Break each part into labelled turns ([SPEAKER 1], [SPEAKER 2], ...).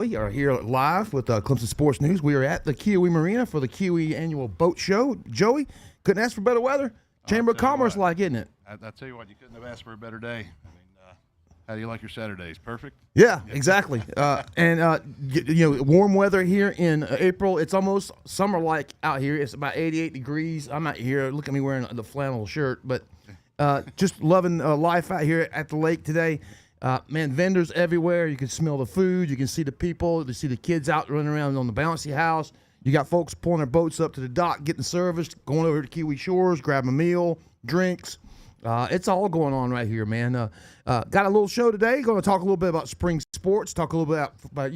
[SPEAKER 1] We are here live with Clemson Sports News. We are at the Kiwi Marina for the Kiwi Annual Boat Show. Joey, couldn't ask for better weather. Chamber of Commerce like, isn't it?
[SPEAKER 2] I tell you what, you couldn't have asked for a better day. I mean, how do you like your Saturdays? Perfect?
[SPEAKER 1] Yeah, exactly. Warm weather here in April. It's almost summer-like out here. It's about 88 degrees. I'm out here. Look at me wearing the flannel shirt. But just loving life out here at the lake today. Vendors everywhere. You can smell the food. You can see the people. You see the kids out running around on the bouncy house. You got folks pulling their boats up to the dock, getting serviced, going over to Kiwi Shores, grabbing a meal, drinks. It's all going on right here, man. Got a little show today. Going to talk a little bit about spring sports. Talk a little bit about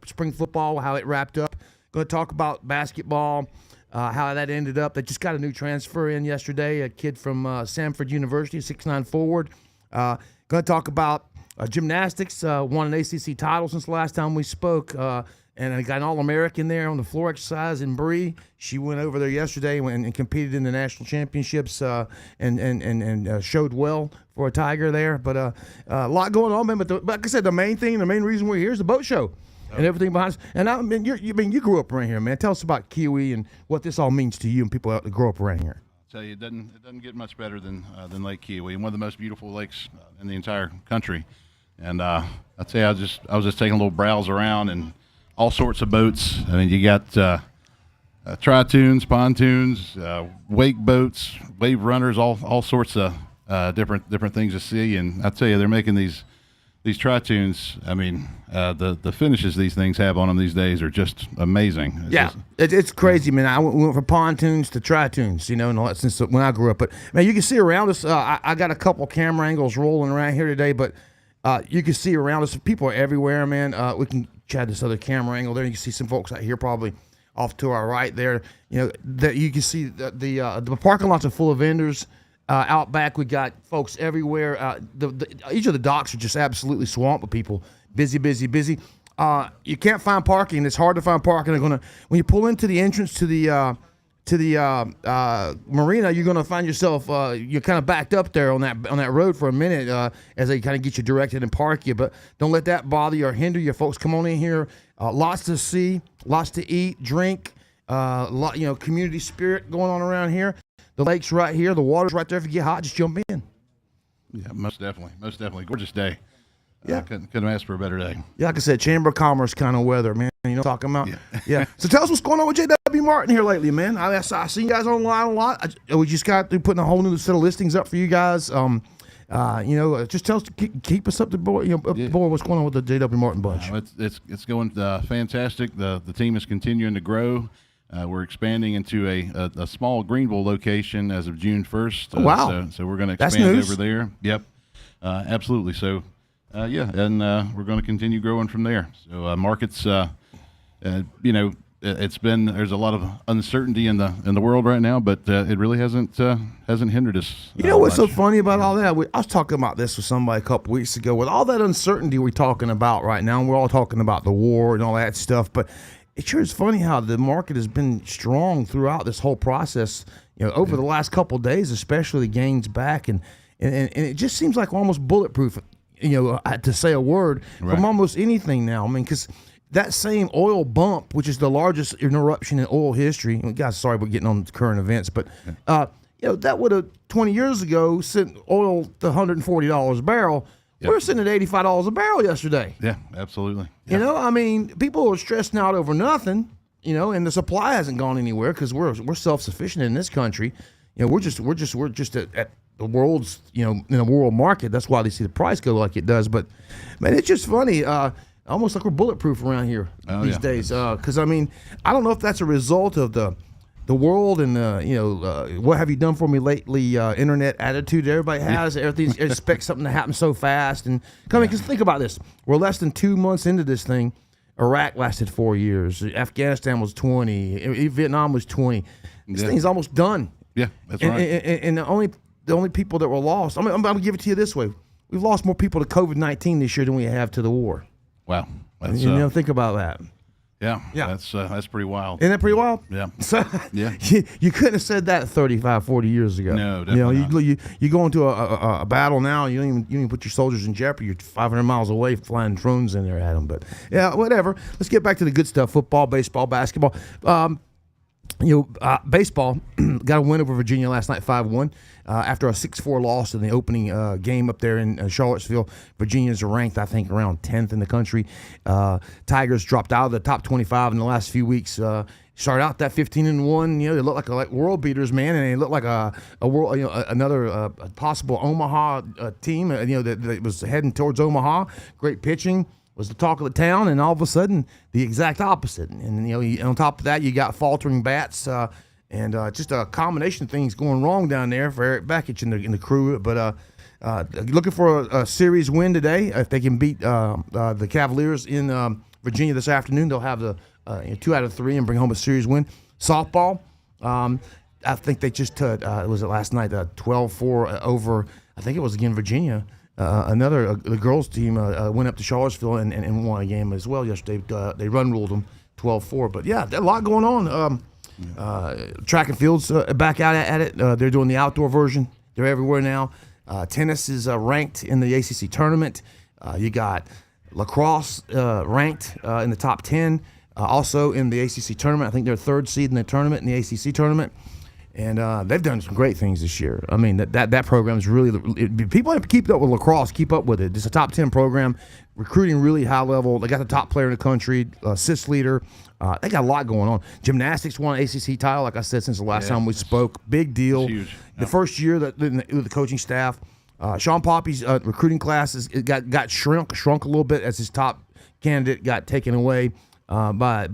[SPEAKER 1] spring football, how it wrapped up. Going to talk about basketball, how that ended up. They just got a new transfer in yesterday. A kid from Samford University, 6'9" forward. Going to talk about gymnastics. Won an ACC title since the last time we spoke. And I got an All-American there on the floor exercise in Bree. She went over there yesterday and competed in the national championships and showed well for a Tiger there. But a lot going on, man. But like I said, the main reason we're here is the boat show and everything behind us. And I mean, you grew up around here, man. Tell us about Kiwi and what this all means to you and people that grow up around here.
[SPEAKER 2] I'll tell you, it doesn't get much better than Lake Kiwi, one of the most beautiful lakes in the entire country. And I'll tell you, I was just taking a little browse around and all sorts of boats. I mean, you got tri-tunes, pontoons, wake boats, wave runners, all sorts of different things to see. And I tell you, they're making these tri-tunes. I mean, the finishes these things have on them these days are just amazing.
[SPEAKER 1] It's crazy, man. I went from pontoons to tri-tunes, and all that since when I grew up. But man, you can see around us. I got a couple camera angles rolling around here today, but you can see around us. People are everywhere, man. We can chat this other camera angle there. You can see some folks out here probably off to our right there. That you can see the parking lots are full of vendors. Out back, we got folks everywhere. Each of the docks are just absolutely swamped with people. Busy. You can't find parking. It's hard to find parking. When you pull into the entrance to the marina, you're going to find yourself you're kind of backed up there on that road for a minute as they kind of get you directed and park you. But don't let that bother you or hinder you. Folks, come on in here. Lots to see, lots to eat, drink. Community spirit going on around here. The lake's right here. The water's right there. If you get hot, just jump in.
[SPEAKER 2] Yeah, most definitely. Gorgeous day.
[SPEAKER 1] Yeah,
[SPEAKER 2] couldn't ask for a better day.
[SPEAKER 1] Yeah, like I said, Chamber of Commerce kind of weather, man. Talking about. Yeah. So tell us what's going on with J.W. Martin here lately, man. I seen you guys online a lot. We just got through putting a whole new set of listings up for you guys. Just tell us, keep us up to board. What's going on with the J.W. Martin bunch?
[SPEAKER 2] It's going fantastic. The team is continuing to grow. We're expanding into a small Greenville location as of June 1st.
[SPEAKER 1] Wow.
[SPEAKER 2] So we're going to expand over there. Yep. Absolutely. So. We're going to continue growing from there. So markets, there's a lot of uncertainty in the world right now, but it really hasn't hindered us.
[SPEAKER 1] What's so funny about all that? I was talking about this with somebody a couple weeks ago. With all that uncertainty we're talking about right now, and we're all talking about the war and all that stuff, but it sure is funny how the market has been strong throughout this whole process. Over the last couple of days, especially the gains back, and it just seems like almost bulletproof. To say a word from almost anything now. I mean, because that same oil bump, which is the largest interruption in oil history, and guys, sorry about getting on current events, but that would have 20 years ago sent oil to $140 a barrel. Yep. We're sitting at $85 a barrel yesterday.
[SPEAKER 2] Yeah, absolutely. Yep.
[SPEAKER 1] I mean, people are stressing out over nothing. And the supply hasn't gone anywhere because we're self-sufficient in this country. We're just at the world's, in a world market. That's why they see the price go like it does. But, man, it's just funny. Almost like we're bulletproof around here these days. Because, I mean, I don't know if that's a result of the world and, what have you done for me lately, internet attitude everybody has. Everything expects something to happen so fast. And because think about this. We're less than 2 months into this thing. Iraq lasted 4 years. Afghanistan was 20. Vietnam was 20. This thing's almost done.
[SPEAKER 2] Yeah, that's right.
[SPEAKER 1] And the only people that were lost, I'm going to give it to you this way. We've lost more people to COVID-19 this year than we have to the war.
[SPEAKER 2] Wow.
[SPEAKER 1] Think about that.
[SPEAKER 2] Yeah,
[SPEAKER 1] Yeah.
[SPEAKER 2] That's pretty wild.
[SPEAKER 1] Isn't that pretty wild?
[SPEAKER 2] Yeah.
[SPEAKER 1] So
[SPEAKER 2] Yeah.
[SPEAKER 1] you couldn't have said that 35, 40 years ago.
[SPEAKER 2] No, definitely not.
[SPEAKER 1] You go into a battle now, you don't even put your soldiers in jeopardy. You're 500 miles away flying drones in there at them. But, yeah, whatever. Let's get back to the good stuff, football, baseball, basketball. Baseball got a win over Virginia last night, 5-1. After a 6-4 loss in the opening game up there in Charlottesville. Virginians are ranked, I think, around 10th in the country. Tigers dropped out of the top 25 in the last few weeks. Started out that 15-1. They look like world beaters, man, and they look like a world, another possible Omaha team. That was heading towards Omaha. Great pitching. Was the talk of the town, and all of a sudden, the exact opposite. And on top of that, you got faltering bats, and just a combination of things going wrong down there for Eric Bakich and the crew. But looking for a series win today. If they can beat the Cavaliers in Virginia this afternoon, they'll have the 2 out of 3 and bring home a series win. Softball, I think they just was it last night 12-4 over. I think it was again Virginia. The girls team went up to Charlottesville and won a game as well yesterday. They run ruled them 12-4. But yeah, a lot going on. Track and field's back out at it. They're doing the outdoor version. They're everywhere now. Tennis is ranked in the ACC tournament. You got lacrosse ranked in the top 10. Also in the ACC tournament. I think they're 3rd seed in the tournament, in the ACC tournament. And they've done some great things this year. I mean, that program is really people have to keep up with lacrosse, keep up with it. It's a top 10 program, recruiting really high level. They got the top player in the country, assist leader. They got a lot going on. Gymnastics won an ACC title, like I said, since the last time we spoke. Big deal.
[SPEAKER 2] Huge.
[SPEAKER 1] The first year with the coaching staff. Sean Poppy's recruiting classes got shrunk a little bit as his top candidate got taken away by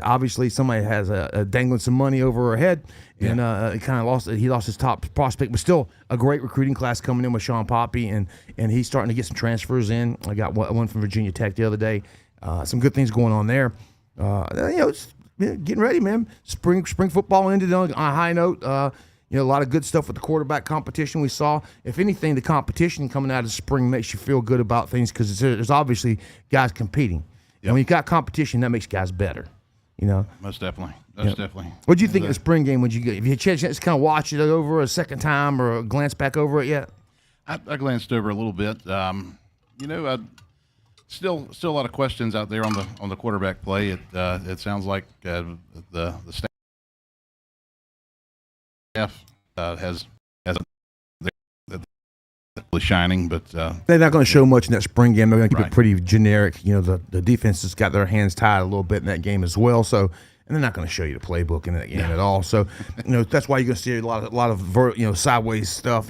[SPEAKER 1] obviously somebody has dangling some money over her head, and he lost his top prospect, but still a great recruiting class coming in with Sean Poppy, and he's starting to get some transfers in. I got one from Virginia Tech the other day. Some good things going on there. It's getting ready, man. Spring football ended on a high note. A lot of good stuff with the quarterback competition we saw. If anything, the competition coming out of spring makes you feel good about things because there's obviously guys competing. Yep. And when you got competition, that makes guys better.
[SPEAKER 2] Most definitely. Definitely.
[SPEAKER 1] What do you think of the spring game? If you had a chance to kind of watch it over a second time or glance back over it yet?
[SPEAKER 2] I glanced over a little bit. Still a lot of questions out there on the quarterback play. It sounds like the staff has really shining, but
[SPEAKER 1] they're not going to show much in that spring game. They're going to keep it pretty generic. The defense has got their hands tied a little bit in that game as well. So, and they're not going to show you the playbook in that game at all. So, that's why you're going to see a lot of sideways stuff.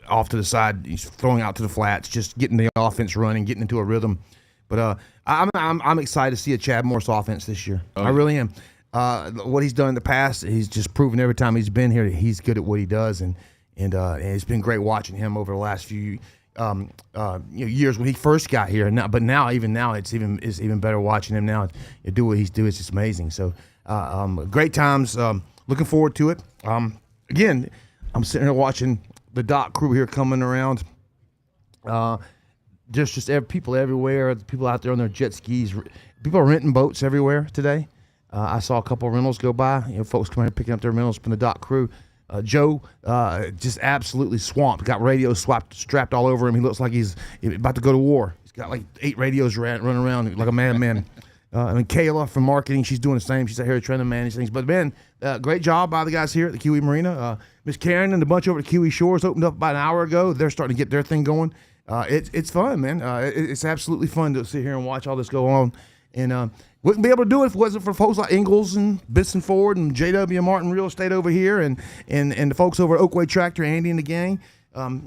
[SPEAKER 1] Off to the side, he's throwing out to the flats, just getting the offense running, getting into a rhythm. But I'm excited to see a Chad Morris offense this year. I really am. What he's done in the past, he's just proven every time he's been here that he's good at what he does, and it's been great watching him over the last few years when he first got here. But now it's even better watching him now. Do what he's doing. It's just amazing. So great times. Looking forward to it. Again, I'm sitting here watching the dock crew here coming around. There's just people everywhere. People out there on their jet skis. People are renting boats everywhere today. I saw a couple of rentals go by. Folks coming here picking up their rentals from the dock crew. Joe just absolutely swamped. Got radios strapped all over him. He looks like he's about to go to war. He's got like 8 radios running around like a madman. Kayla from marketing, she's doing the same. She's out here trying to manage things. But, man, great job by the guys here at the Kiwi Marina. Miss Karen and a bunch over at Kiwi Shores opened up about an hour ago. They're starting to get their thing going. It's fun, man. It's absolutely fun to sit here and watch all this go on. And wouldn't be able to do it if it wasn't for folks like Ingalls and Bisson Ford and J.W. Martin Real Estate over here and the folks over at Oakway Tractor, Andy and the gang.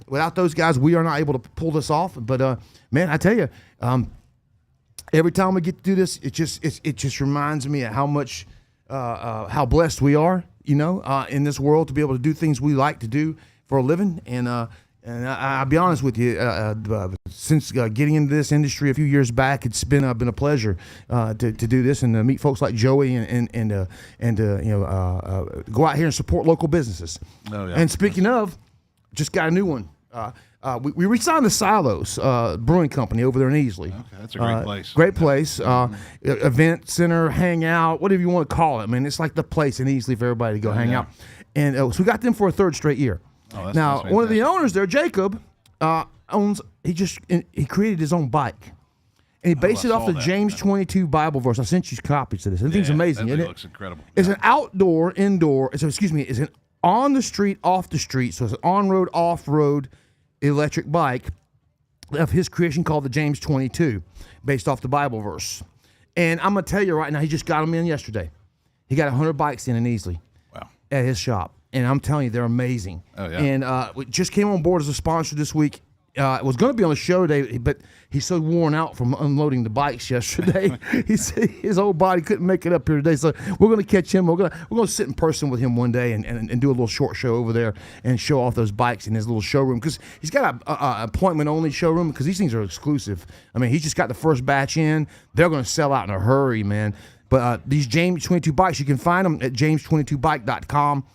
[SPEAKER 1] Without those guys, we are not able to pull this off. But, man, I tell you, every time we get to do this, it just reminds me of how much how blessed we are, in this world to be able to do things we like to do for a living. And I'll be honest with you, since getting into this industry a few years back, it's been a pleasure to do this and to meet folks like Joey and go out here and support local businesses.
[SPEAKER 2] Oh, yeah.
[SPEAKER 1] And speaking of, just got a new one. We re-signed the Silos Brewing Company over there in Easley.
[SPEAKER 2] Okay, that's a great place.
[SPEAKER 1] Great place. Event center, hangout, whatever you want to call it. I mean, it's like the place in Easley for everybody to go hang out. And so we got them for a third straight year.
[SPEAKER 2] Oh,
[SPEAKER 1] now, one of the owners there, Jacob, owns. He created his own bike. And he based it off the James 22 Bible verse. I sent you copies of this. And thing's amazing,
[SPEAKER 2] that
[SPEAKER 1] isn't it?
[SPEAKER 2] Looks incredible.
[SPEAKER 1] It's an outdoor, indoor. So it's an on the street, off the street. So it's an on-road, off-road electric bike of his creation called the James 22, based off the Bible verse. And I'm gonna tell you right now, he just got them in yesterday. He got 100 bikes in Easley.
[SPEAKER 2] Wow.
[SPEAKER 1] At his shop, and I'm telling you, they're amazing.
[SPEAKER 2] Oh yeah.
[SPEAKER 1] And we just came on board as a sponsor this week. It was going to be on the show today, but he's so worn out from unloading the bikes yesterday. He said his whole body couldn't make it up here today. So we're going to catch him. We're going to sit in person with him one day and do a little short show over there and show off those bikes in his little showroom, because he's got a appointment only showroom, because these things are exclusive. I mean, he's just got the first batch in. They're going to sell out in a hurry, man. But these James 22 bikes, you can find them at james22bike.com.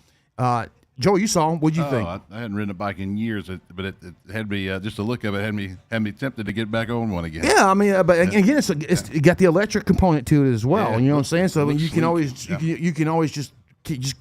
[SPEAKER 1] Joey, you saw him. What'd you think?
[SPEAKER 2] I hadn't ridden a bike in years, but it had me just the look of it had me tempted to get back on one again.
[SPEAKER 1] Yeah, I mean, but again, it got the electric component to it as well.
[SPEAKER 2] Yeah,
[SPEAKER 1] you know what I'm saying? So you can always you can always just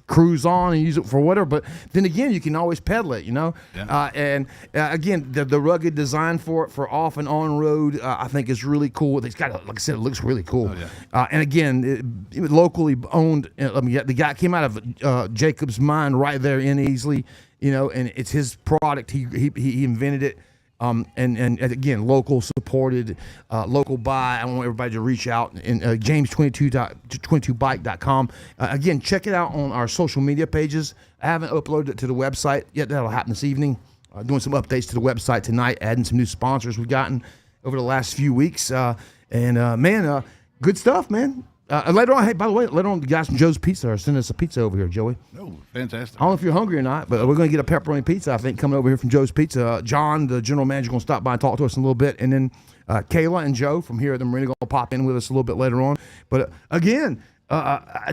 [SPEAKER 1] cruise on and use it for whatever. But then again, you can always pedal it. You know, and again, the rugged design for it for off and on road, I think is really cool. It's got, like I said, it looks really cool.
[SPEAKER 2] Oh, yeah.
[SPEAKER 1] And again, locally owned. I mean, the guy came out of Jacob's mind right there in Easley. You know, and it's his product. He invented it. And again, local supported, local buy. I want everybody to reach out and james22bike.com. Again, check it out on our social media pages. I haven't uploaded it to the website yet. That'll happen this evening. Doing some updates to the website tonight, adding some new sponsors we've gotten over the last few weeks. Man, good stuff, man. Later on, hey, by the way, later on, the guys from Joe's Pizza are sending us a pizza over here, Joey.
[SPEAKER 2] Oh, fantastic.
[SPEAKER 1] I don't know if you're hungry or not, but we're going to get a pepperoni pizza, I think, coming over here from Joe's Pizza. John, the general manager, going to stop by and talk to us in a little bit. And then Kayla and Joe from here at the Marina going to pop in with us a little bit later on. But again,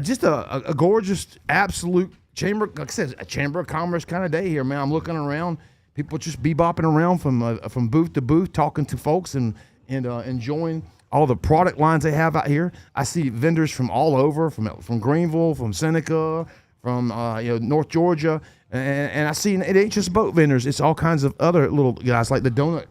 [SPEAKER 1] just a gorgeous, absolute chamber, like I said, a chamber of commerce kind of day here, man. I'm looking around. People just bebopping around from booth to booth, talking to folks and enjoying all the product lines they have out here. I see vendors from all over, from Greenville, from Seneca, from North Georgia, and I see it ain't just boat vendors. It's all kinds of other little guys like the Donut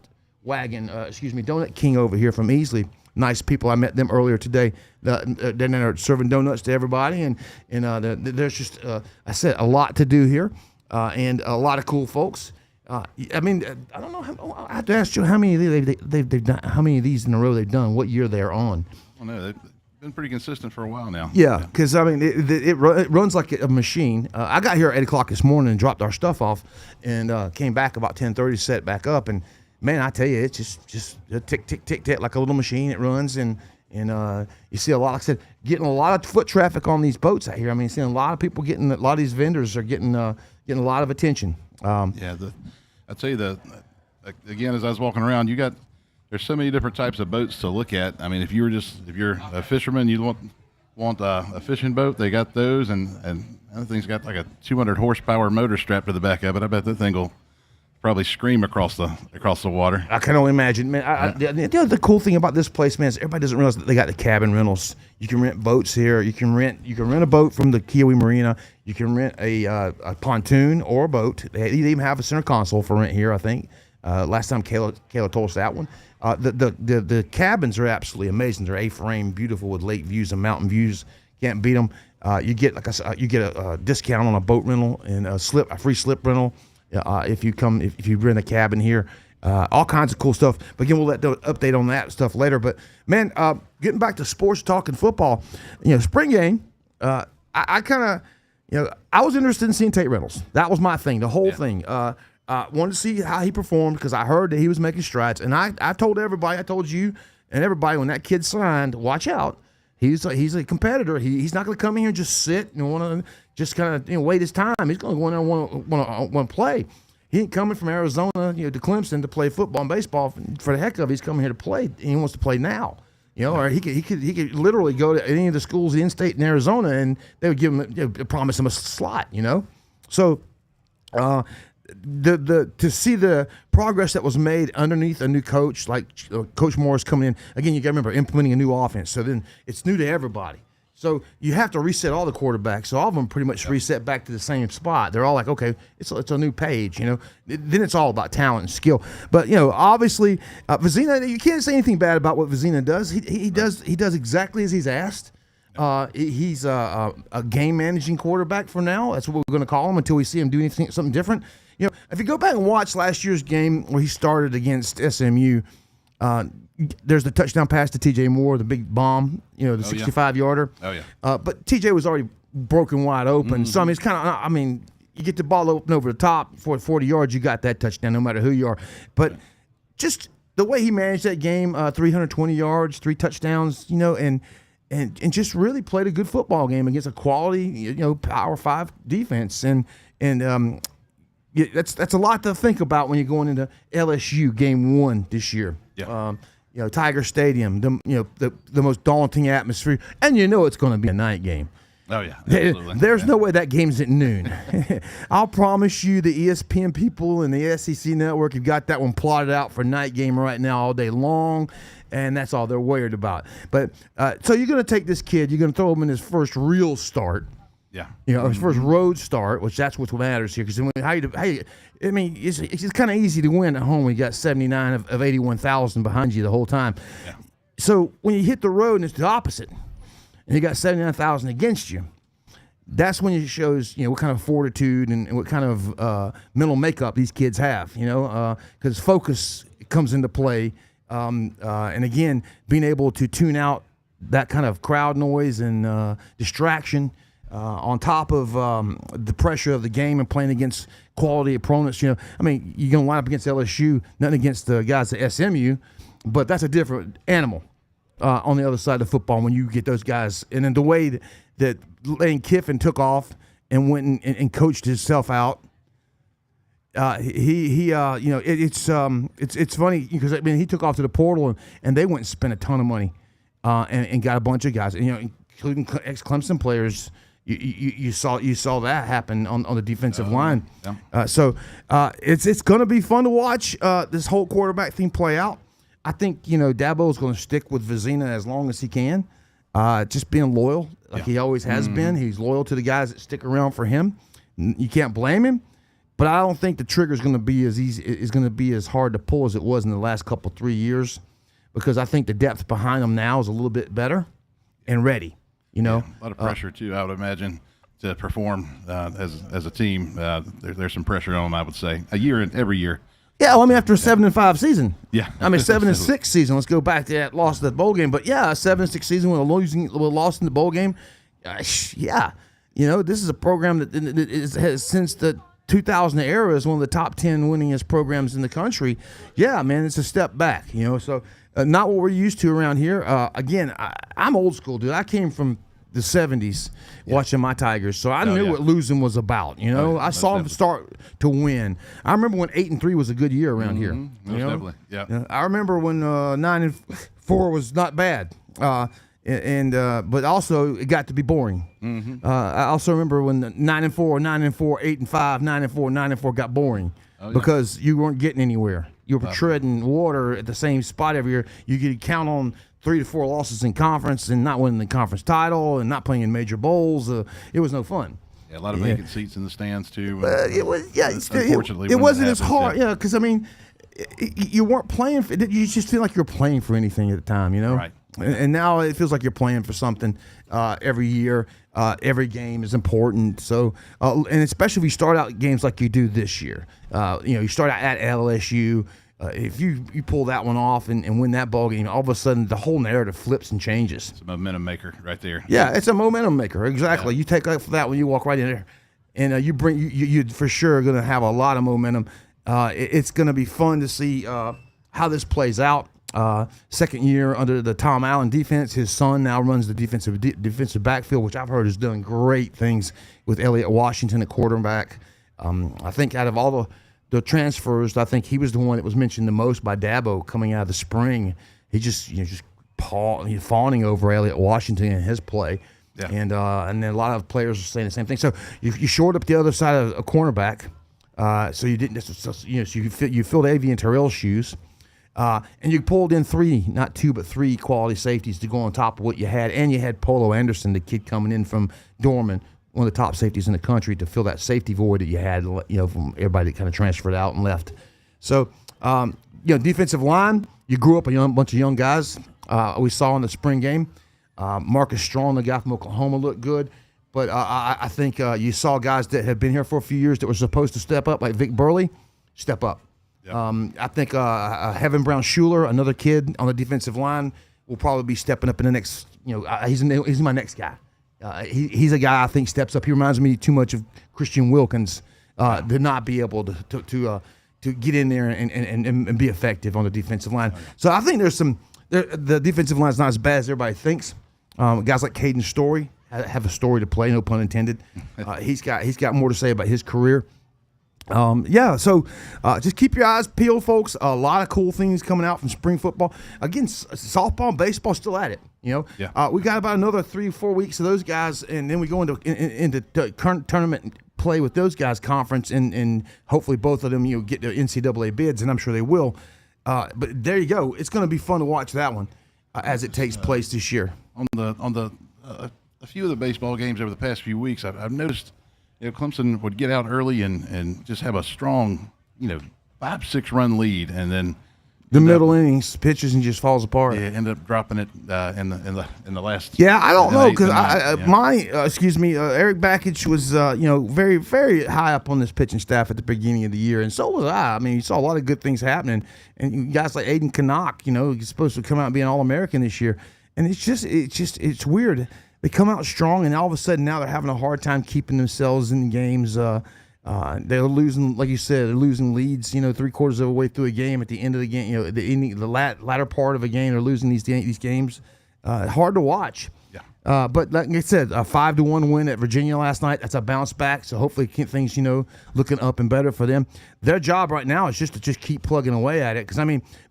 [SPEAKER 1] King over here from Easley. Nice people. I met them earlier today. They're serving donuts to everybody, and there's just I said a lot to do here, and a lot of cool folks. I mean, I don't know. I have to ask you how many they've done. How many of these in a row they've done? What year they're on?
[SPEAKER 2] Well, no, they've been pretty consistent for a while now.
[SPEAKER 1] Yeah, because I mean, it runs like a machine. I got here at 8 o'clock this morning and dropped our stuff off, and came back about 10:30, set back up, and man, I tell you, it's just tick tick tick tick like a little machine. It runs, and you see a lot. Like I said, getting a lot of foot traffic on these boats out here. I mean, seeing a lot of people a lot of these vendors are getting a lot of attention.
[SPEAKER 2] I tell you again, as I was walking around, there's so many different types of boats to look at. I mean, if you're a fisherman, you want a fishing boat, they got those, and that thing's got like a 200 horsepower motor strapped to the back of it. I bet that thing will probably scream across the water.
[SPEAKER 1] I can only imagine, man. The cool thing about this place, man, is everybody doesn't realize that they got the cabin rentals. You can rent boats here. You can rent a boat from the Kiwi Marina. You can rent a pontoon or a boat. They even have a center console for rent here, I think. Last time Kayla told us that one. The cabins are absolutely amazing. They're A-frame, beautiful with lake views and mountain views. Can't beat them. You get, like I said, a discount on a boat rental and a free slip rental. If you rent a cabin here, all kinds of cool stuff. But again, we'll let the update on that stuff later. But man, getting back to sports talk and football, spring game. I kind of, I was interested in seeing Tate Reynolds. That was my thing, the whole thing. Wanted to see how he performed because I heard that he was making strides. And I told everybody, I told you and everybody when that kid signed, watch out. He's a competitor. He's not going to come in here and just sit and want to just kind of wait his time. He's going to go in there and want to play. He ain't coming from Arizona to Clemson to play football and baseball for the heck of it. He's coming here to play. And he wants to play now. Or he could literally go to any of the schools in state in Arizona and they would give him promise him a slot. So to see the progress that was made underneath a new coach like Coach Morris coming in again. You got to remember implementing a new offense, so then it's new to everybody. So you have to reset all the quarterbacks. So all of them pretty much reset back to the same spot. They're all like, okay, it's a new page, you know. Then it's all about talent and skill. But you know, obviously, Vizina, you can't say anything bad about what Vizina does. He does exactly as he's asked. He's a game managing quarterback for now. That's what we're going to call him until we see him do something different. You know, if you go back and watch last year's game where he started against SMU. There's the touchdown pass to T.J. Moore, the big bomb, you know, the 65-yarder.
[SPEAKER 2] Oh, yeah.
[SPEAKER 1] But T.J. was already broken wide open. So, I mean, it's kind of, I mean, you get the ball open over the top for 40 yards, you got that touchdown no matter who you are. But just the way he managed that game, 320 yards, 3 touchdowns, you know, and just really played a good football game against a quality, you know, Power 5 defense. And that's a lot to think about when you're going into LSU game 1 this year.
[SPEAKER 2] Yeah.
[SPEAKER 1] You know, Tiger Stadium, the most daunting atmosphere, and you know it's going to be a night game.
[SPEAKER 2] Oh yeah, absolutely.
[SPEAKER 1] There's no way that game's at noon. I'll promise you, the ESPN people and the SEC network have got that one plotted out for night game right now all day long, and that's all they're worried about. But so you're going to take this kid, you're going to throw him in his first real start.
[SPEAKER 2] Yeah,
[SPEAKER 1] you know, his first road start, which that's what matters here. Because it's kind of easy to win at home when you got 79 of 81,000 behind you the whole time.
[SPEAKER 2] Yeah.
[SPEAKER 1] So when you hit the road and it's the opposite, and you got 79,000 against you, that's when it shows, you know, what kind of fortitude and what kind of mental makeup these kids have. You know, because focus comes into play, and again, being able to tune out that kind of crowd noise and distraction. On top of the pressure of the game and playing against quality opponents, you know, I mean, you're going to line up against LSU, nothing against the guys at SMU, but that's a different animal on the other side of the football when you get those guys. And then the way that Lane Kiffin took off and went and coached himself out, it's funny because I mean he took off to the portal and they went and spent a ton of money and got a bunch of guys, and, you know, including ex-Clemson players. You saw that happen on the defensive line.
[SPEAKER 2] Yeah.
[SPEAKER 1] So it's going to be fun to watch this whole quarterback thing play out. I think, you know, Dabo is going to stick with Vizina as long as he can, just being loyal like he always has been. He's loyal to the guys that stick around for him. You can't blame him, but I don't think the trigger is going to be as easy. Is going to be as hard to pull as it was in the last 3 years, because I think the depth behind him now is a little bit better and ready. You know,
[SPEAKER 2] a lot of pressure too, I would imagine, to perform as a team. There's some pressure on them, I would say, every year.
[SPEAKER 1] Yeah, well, I mean, after a 7-5 season.
[SPEAKER 2] Yeah,
[SPEAKER 1] I mean, 7-6 season. Let's go back to that loss of the bowl game. But yeah, a 7-6 season with a loss in the bowl game. Yeah, you know, this is a program that has since the 2000 era is one of the top 10 winningest programs in the country. Yeah, man, it's a step back. You know, so. Not what we're used to around here. Again, I'm old school, dude. I came from the 70s watching my Tigers, so I knew what losing was about. You know, I saw them start to win. I remember when 8-3 was a good year around here.
[SPEAKER 2] Most definitely, yeah.
[SPEAKER 1] I remember when 9-4 was not bad, but also it got to be boring. I also remember when 9-4, 9-4, 8-5, 9-4, 9-4 got boring because you weren't getting anywhere. You were treading water at the same spot every year. You could count on 3 to 4 losses in conference and not winning the conference title and not playing in major bowls. It was no fun.
[SPEAKER 2] Yeah, a lot of vacant seats in the stands too.
[SPEAKER 1] It was,
[SPEAKER 2] unfortunately,
[SPEAKER 1] it wasn't as hard. Yeah, because I mean, you weren't playing for. You just feel like you're playing for anything at the time, you know.
[SPEAKER 2] Right.
[SPEAKER 1] And now it feels like you're playing for something every year. Every game is important. So, and especially if you start out games like you do this year. You start out at LSU. If you pull that one off and win that ball game, all of a sudden the whole narrative flips and changes.
[SPEAKER 2] It's a momentum maker right there.
[SPEAKER 1] Yeah, it's a momentum maker. Exactly. Yeah. You take off that when you walk right in there, and you bring you for sure are going to have a lot of momentum. It's going to be fun to see how this plays out. Second year under the Tom Allen defense. His son now runs the defensive backfield, which I've heard is doing great things with Elliott Washington at quarterback. I think out of all the transfers, I think he was the one that was mentioned the most by Dabo coming out of the spring. He just fawning over Elliott Washington and his play. Yeah. And then a lot of players are saying the same thing. So you shored up the other side of a cornerback So you didn't just, so you filled Avian Terrell shoes. And you pulled in 3, not 2, but 3 quality safeties to go on top of what you had. And you had Polo Anderson, the kid coming in from Dorman, one of the top safeties in the country, to fill that safety void that you had, from everybody that kind of transferred out and left. So, defensive line, you grew up a bunch of young guys. We saw in the spring game. Marcus Strong, the guy from Oklahoma, looked good. But I think you saw guys that have been here for a few years that were supposed to step up, like Vic Burley, step up. Yep. I think Heaven Brown Schuler, another kid on the defensive line, will probably be stepping up in the next. He's my next guy. He's a guy I think steps up. He reminds me too much of Christian Wilkins to not be able to get in there and be effective on the defensive line. So I think there's the defensive line is not as bad as everybody thinks. Guys like Caden Story have a story to play, no pun intended. He's got more to say about his career. So just keep your eyes peeled, folks. A lot of cool things coming out from spring football. Again, softball and baseball still at it. We got about another 3-4 weeks of those guys, and then we go into current tournament play with those guys, conference, and hopefully both of them get their NCAA bids, and I'm sure they will. But there you go. It's going to be fun to watch that one as it takes place this year.
[SPEAKER 2] On a few of the baseball games over the past few weeks, I've noticed. Clemson would get out early and just have a strong, 5-6 run lead, and then
[SPEAKER 1] the middle innings pitches and just falls apart.
[SPEAKER 2] Yeah, end up dropping it in the last.
[SPEAKER 1] Yeah, I don't know because Eric Bakich was very, very high up on this pitching staff at the beginning of the year, and so was I. I mean, you saw a lot of good things happening, and guys like Aiden Canuck, he's supposed to come out and be an All-American this year, and it's weird. They come out strong, and all of a sudden now they're having a hard time keeping themselves in the games. They're losing, like you said, they're losing leads. 3/4 of the way through a game, at the end of the game, the latter part of a game, they're losing these games. Hard to watch.
[SPEAKER 2] Yeah.
[SPEAKER 1] But like I said, a 5-1 win at Virginia last night. That's a bounce back. So hopefully things, looking up and better for them. Their job right now is just to keep plugging away at it. Because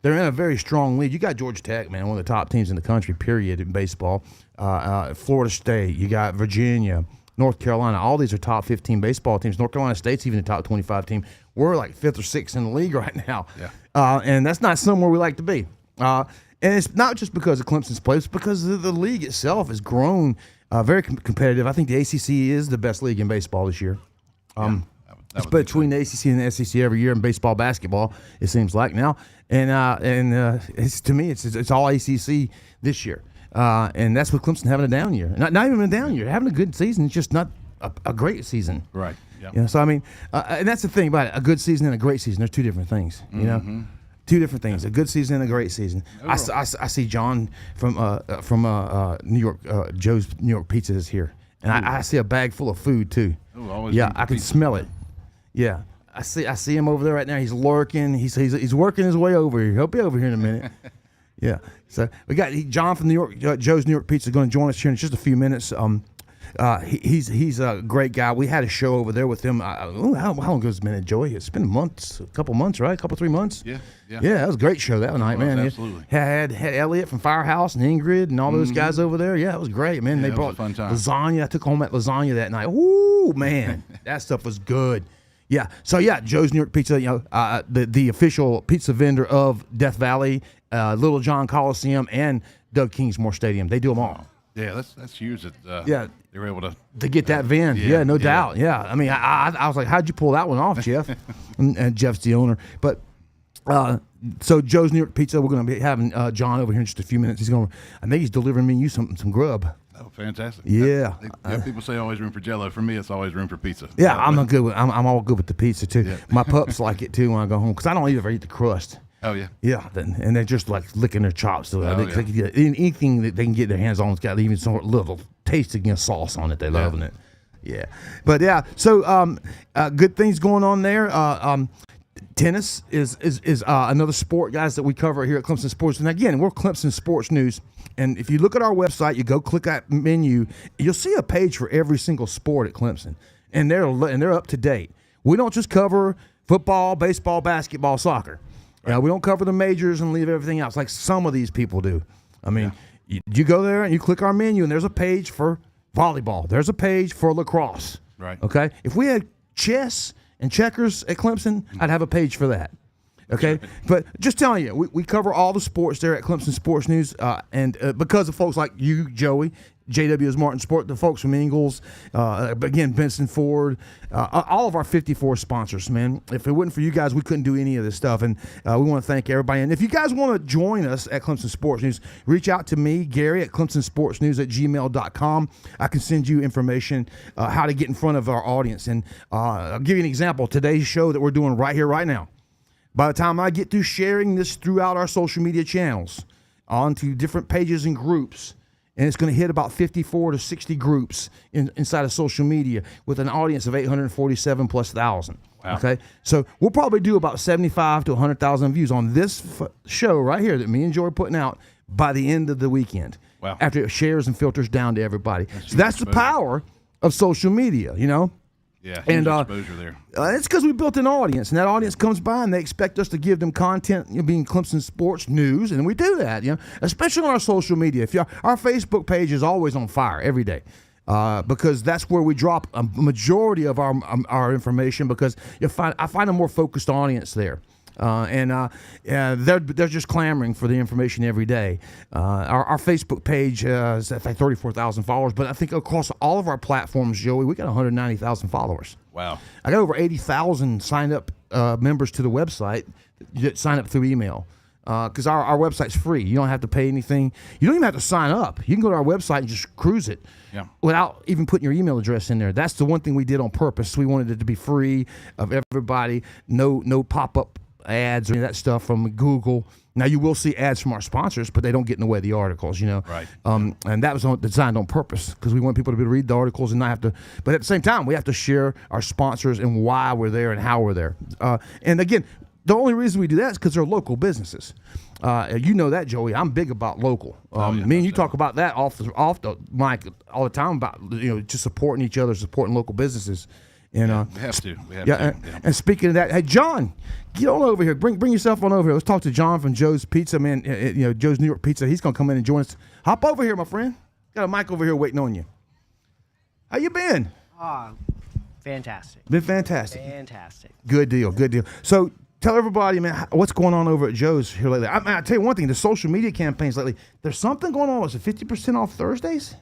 [SPEAKER 1] they're in a very strong lead. You got Georgia Tech, man, one of the top teams in the country, period, in baseball. Florida State, you got Virginia, North Carolina. All these are top 15 baseball teams. North Carolina State's even a top 25 team. We're like 5th or 6th in the league right now. Yeah. And that's not somewhere we like to be. And it's not just because of Clemson's play. It's because the league itself has grown very competitive. I think the ACC is the best league in baseball this year. It's between the ACC and the SEC every year in baseball, basketball, it seems like now. And it's, to me, it's all ACC this year. And that's with Clemson having a down year. Not even a down year. Having a good season. It's just not a great season.
[SPEAKER 2] Right. Yeah.
[SPEAKER 1] So, and that's the thing about it. A good season and a great season, there's two different things,
[SPEAKER 2] Mm-hmm.
[SPEAKER 1] Two different things. A good season and a great season. I see John from New York, Joe's New York Pizza is here. And I see a bag full of food, too.
[SPEAKER 2] Always
[SPEAKER 1] I can smell it. Yeah. I see him over there right now. He's lurking. He's working his way over here. He'll be over here in a minute. Yeah. So we got John from New York, Joe's New York Pizza, going to join us here in just a few minutes. He's a great guy. We had a show over there with him. How long ago has it been, Joey? It's been a couple months, right? 3 months.
[SPEAKER 2] Yeah.
[SPEAKER 1] That was a great show that night, man.
[SPEAKER 2] Absolutely.
[SPEAKER 1] Had Elliot from Firehouse and Ingrid and all those guys over there. Yeah, it was great, man. They brought lasagna. I took home that lasagna that night. Ooh, man, that stuff was good. Yeah. So Joe's New York Pizza. The official pizza vendor of Death Valley, Little John Coliseum, and Doug Kingsmore Stadium. They do them all.
[SPEAKER 2] Yeah, that's huge that they were able
[SPEAKER 1] to get that van. Yeah, no doubt. Yeah, I was like, how'd you pull that one off, Jeff? and Jeff's the owner. But so Joe's New York Pizza, we're going to be having John over here in just a few minutes. I think he's delivering me some grub.
[SPEAKER 2] Oh, fantastic!
[SPEAKER 1] Yeah,
[SPEAKER 2] people say always room for Jello. For me, it's always room for pizza.
[SPEAKER 1] Yeah, I'm all good with the pizza too. Yeah. My pups like it too when I go home because I don't ever eat the crust.
[SPEAKER 2] Oh yeah,
[SPEAKER 1] yeah, and they're just like licking their chops. So anything that they can get their hands on, it's got even some little tasting sauce on it. They're loving it. Yeah, but so good things going on there. Tennis is another sport, guys, that we cover here at Clemson Sports. And again, we're Clemson Sports News. And if you look at our website, you go click that menu, you'll see a page for every single sport at Clemson, and they're up to date. We don't just cover football, baseball, basketball, soccer. Right. We don't cover the majors and leave everything else like some of these people do. You go there and you click our menu, and there's a page for volleyball. There's a page for lacrosse.
[SPEAKER 2] Right.
[SPEAKER 1] Okay. If we had chess and checkers at Clemson, I'd have a page for that. Okay, but just telling you, we cover all the sports there at Clemson Sports News, and because of folks like you, Joey, JW's Martin Sport, the folks from Ingles, again, Benson Ford, all of our 54 sponsors, man. If it wasn't for you guys, we couldn't do any of this stuff, and we want to thank everybody. And if you guys want to join us at Clemson Sports News, reach out to me, Gary, at clemsonsportsnews@gmail.com. I can send you information how to get in front of our audience. And I'll give you an example. Today's show that we're doing right here, right now. By the time I get through sharing this throughout our social media channels, onto different pages and groups, and it's going to hit about 54 to 60 groups inside of social media with an audience of 847 plus thousand.
[SPEAKER 2] Wow.
[SPEAKER 1] Okay, so we'll probably do about 75 to 100,000 views on this show right here that me and Joy are putting out by the end of the weekend.
[SPEAKER 2] Wow.
[SPEAKER 1] After it shares and filters down to everybody. So that's the power of social media, you know?
[SPEAKER 2] Yeah,
[SPEAKER 1] and
[SPEAKER 2] exposure there.
[SPEAKER 1] It's because we built an audience, and that audience comes by and they expect us to give them content, being Clemson Sports News, and we do that, especially on our social media. Our Facebook page is always on fire every day. Because that's where we drop a majority of our information, because I find a more focused audience there. They're just clamoring for the information every day. Our Facebook page is at 34,000 followers, but I think across all of our platforms, Joey, we got 190,000 followers.
[SPEAKER 2] Wow.
[SPEAKER 1] I got over 80,000 signed up members to the website that sign up through email. Because our website's free. You don't have to pay anything. You don't even have to sign up. You can go to our website and just cruise it without even putting your email address in there. That's the one thing we did on purpose. We wanted it to be free of everybody. No pop-up ads or any of that stuff from Google. Now, you will see ads from our sponsors, but they don't get in the way of the articles,
[SPEAKER 2] Right.
[SPEAKER 1] And that was designed on purpose, because we want people to be able to read the articles and not have to. But at the same time, we have to share our sponsors and why we're there and how we're there. And again, the only reason we do that is because they're local businesses. You know that, Joey. I'm big about local. Me and you talk about that off the mic all the time, about just supporting each other, supporting local businesses. And
[SPEAKER 2] we have to. Yeah.
[SPEAKER 1] And speaking of that, hey, John, get on over here. Bring yourself on over here. Let's talk to John from Joe's Pizza, man. Joe's New York Pizza. He's gonna come in and join us. Hop over here, my friend. Got a mic over here waiting on you. How you been?
[SPEAKER 3] Fantastic.
[SPEAKER 1] Been fantastic.
[SPEAKER 3] Fantastic.
[SPEAKER 1] Good deal. So tell everybody, man, what's going on over at Joe's here lately. I'll tell you one thing, the social media campaigns lately, there's something going on. Was it 50% off Thursdays?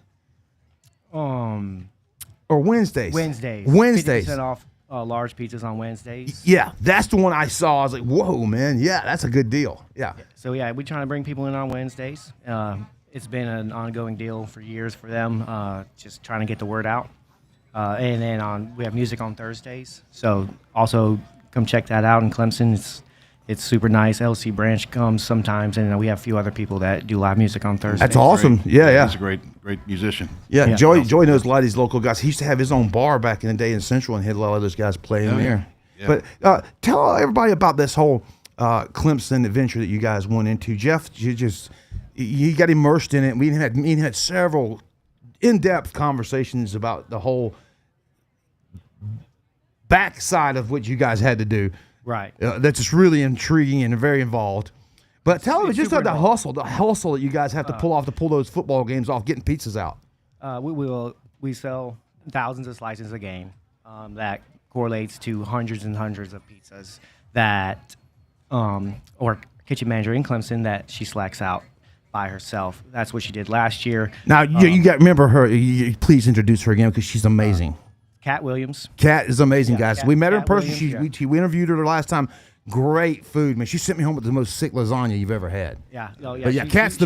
[SPEAKER 1] Or Wednesdays?
[SPEAKER 3] Wednesdays. 50% off large pizzas on Wednesdays.
[SPEAKER 1] Yeah, that's the one I saw. I was like, whoa, man. Yeah, that's a good deal. Yeah.
[SPEAKER 3] So, we're trying to bring people in on Wednesdays. It's been an ongoing deal for years for them, just trying to get the word out. And then we have music on Thursdays. So, also come check that out in Clemson. It's super nice. LC Branch comes sometimes, and we have a few other people that do live music on Thursdays.
[SPEAKER 1] That's awesome. Yeah.
[SPEAKER 2] He's a great musician.
[SPEAKER 1] Yeah. Joey knows a lot of these local guys. He used to have his own bar back in the day in Central, and had a lot of those guys playing there. Yeah. But tell everybody about this whole Clemson adventure that you guys went into. Jeff, you got immersed in it. We had several in-depth conversations about the whole backside of what you guys had to do.
[SPEAKER 3] Right.
[SPEAKER 1] That's just really intriguing and very involved. But tell them just the hustle that you guys have to pull those football games off, getting pizzas out.
[SPEAKER 3] We sell thousands of slices a game. That correlates to hundreds and hundreds of pizzas that, or kitchen manager in Clemson, that she slacks out by herself. That's what she did last year.
[SPEAKER 1] Now you got remember her. Please introduce her again, because she's amazing.
[SPEAKER 3] Kat Williams.
[SPEAKER 1] Kat is amazing, guys. We met her in
[SPEAKER 3] Kat
[SPEAKER 1] person.
[SPEAKER 3] Williams,
[SPEAKER 1] We interviewed her last time. Great food, man. She sent me home with the most sick lasagna you've ever had.
[SPEAKER 3] Yeah.
[SPEAKER 1] But Kat's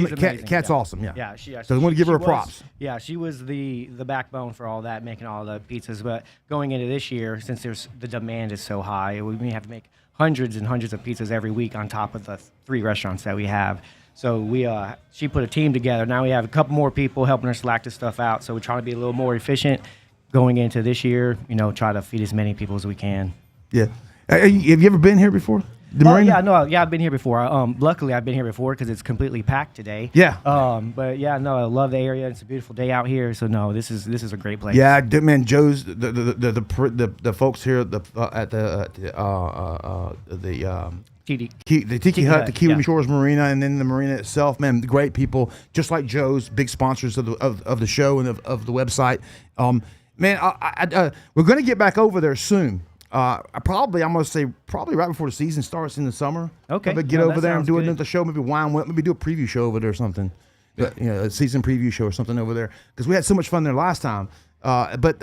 [SPEAKER 1] awesome. Yeah.
[SPEAKER 3] So
[SPEAKER 1] I want to give her props.
[SPEAKER 3] Yeah, she was the backbone for all that, making all the pizzas. But going into this year, since the demand is so high, we have to make hundreds and hundreds of pizzas every week on top of the 3 restaurants that we have. So she put a team together. Now we have a couple more people helping her slack this stuff out. So we're trying to be a little more efficient going into this year, try to feed as many people as we can.
[SPEAKER 1] Yeah. Have you ever been here before?
[SPEAKER 3] I've been here before. Luckily, I've been here before because it's completely packed today.
[SPEAKER 1] Yeah.
[SPEAKER 3] I love the area. It's a beautiful day out here. So this is a great place.
[SPEAKER 1] Yeah, man. Joe's the folks here at the Tiki Hut, the Kiwi Shores Marina, and then the marina itself, man, great people, just like Joe's, big sponsors of the show and of the website. Man, we're going to get back over there soon. I'm gonna say probably right before the season starts in the summer.
[SPEAKER 3] Okay.
[SPEAKER 1] Maybe get
[SPEAKER 3] No,
[SPEAKER 1] over
[SPEAKER 3] that
[SPEAKER 1] there and
[SPEAKER 3] sounds
[SPEAKER 1] do
[SPEAKER 3] good.
[SPEAKER 1] another show. Maybe maybe do a preview show over there or something. But, a season preview show or something over there because we had so much fun there last time. But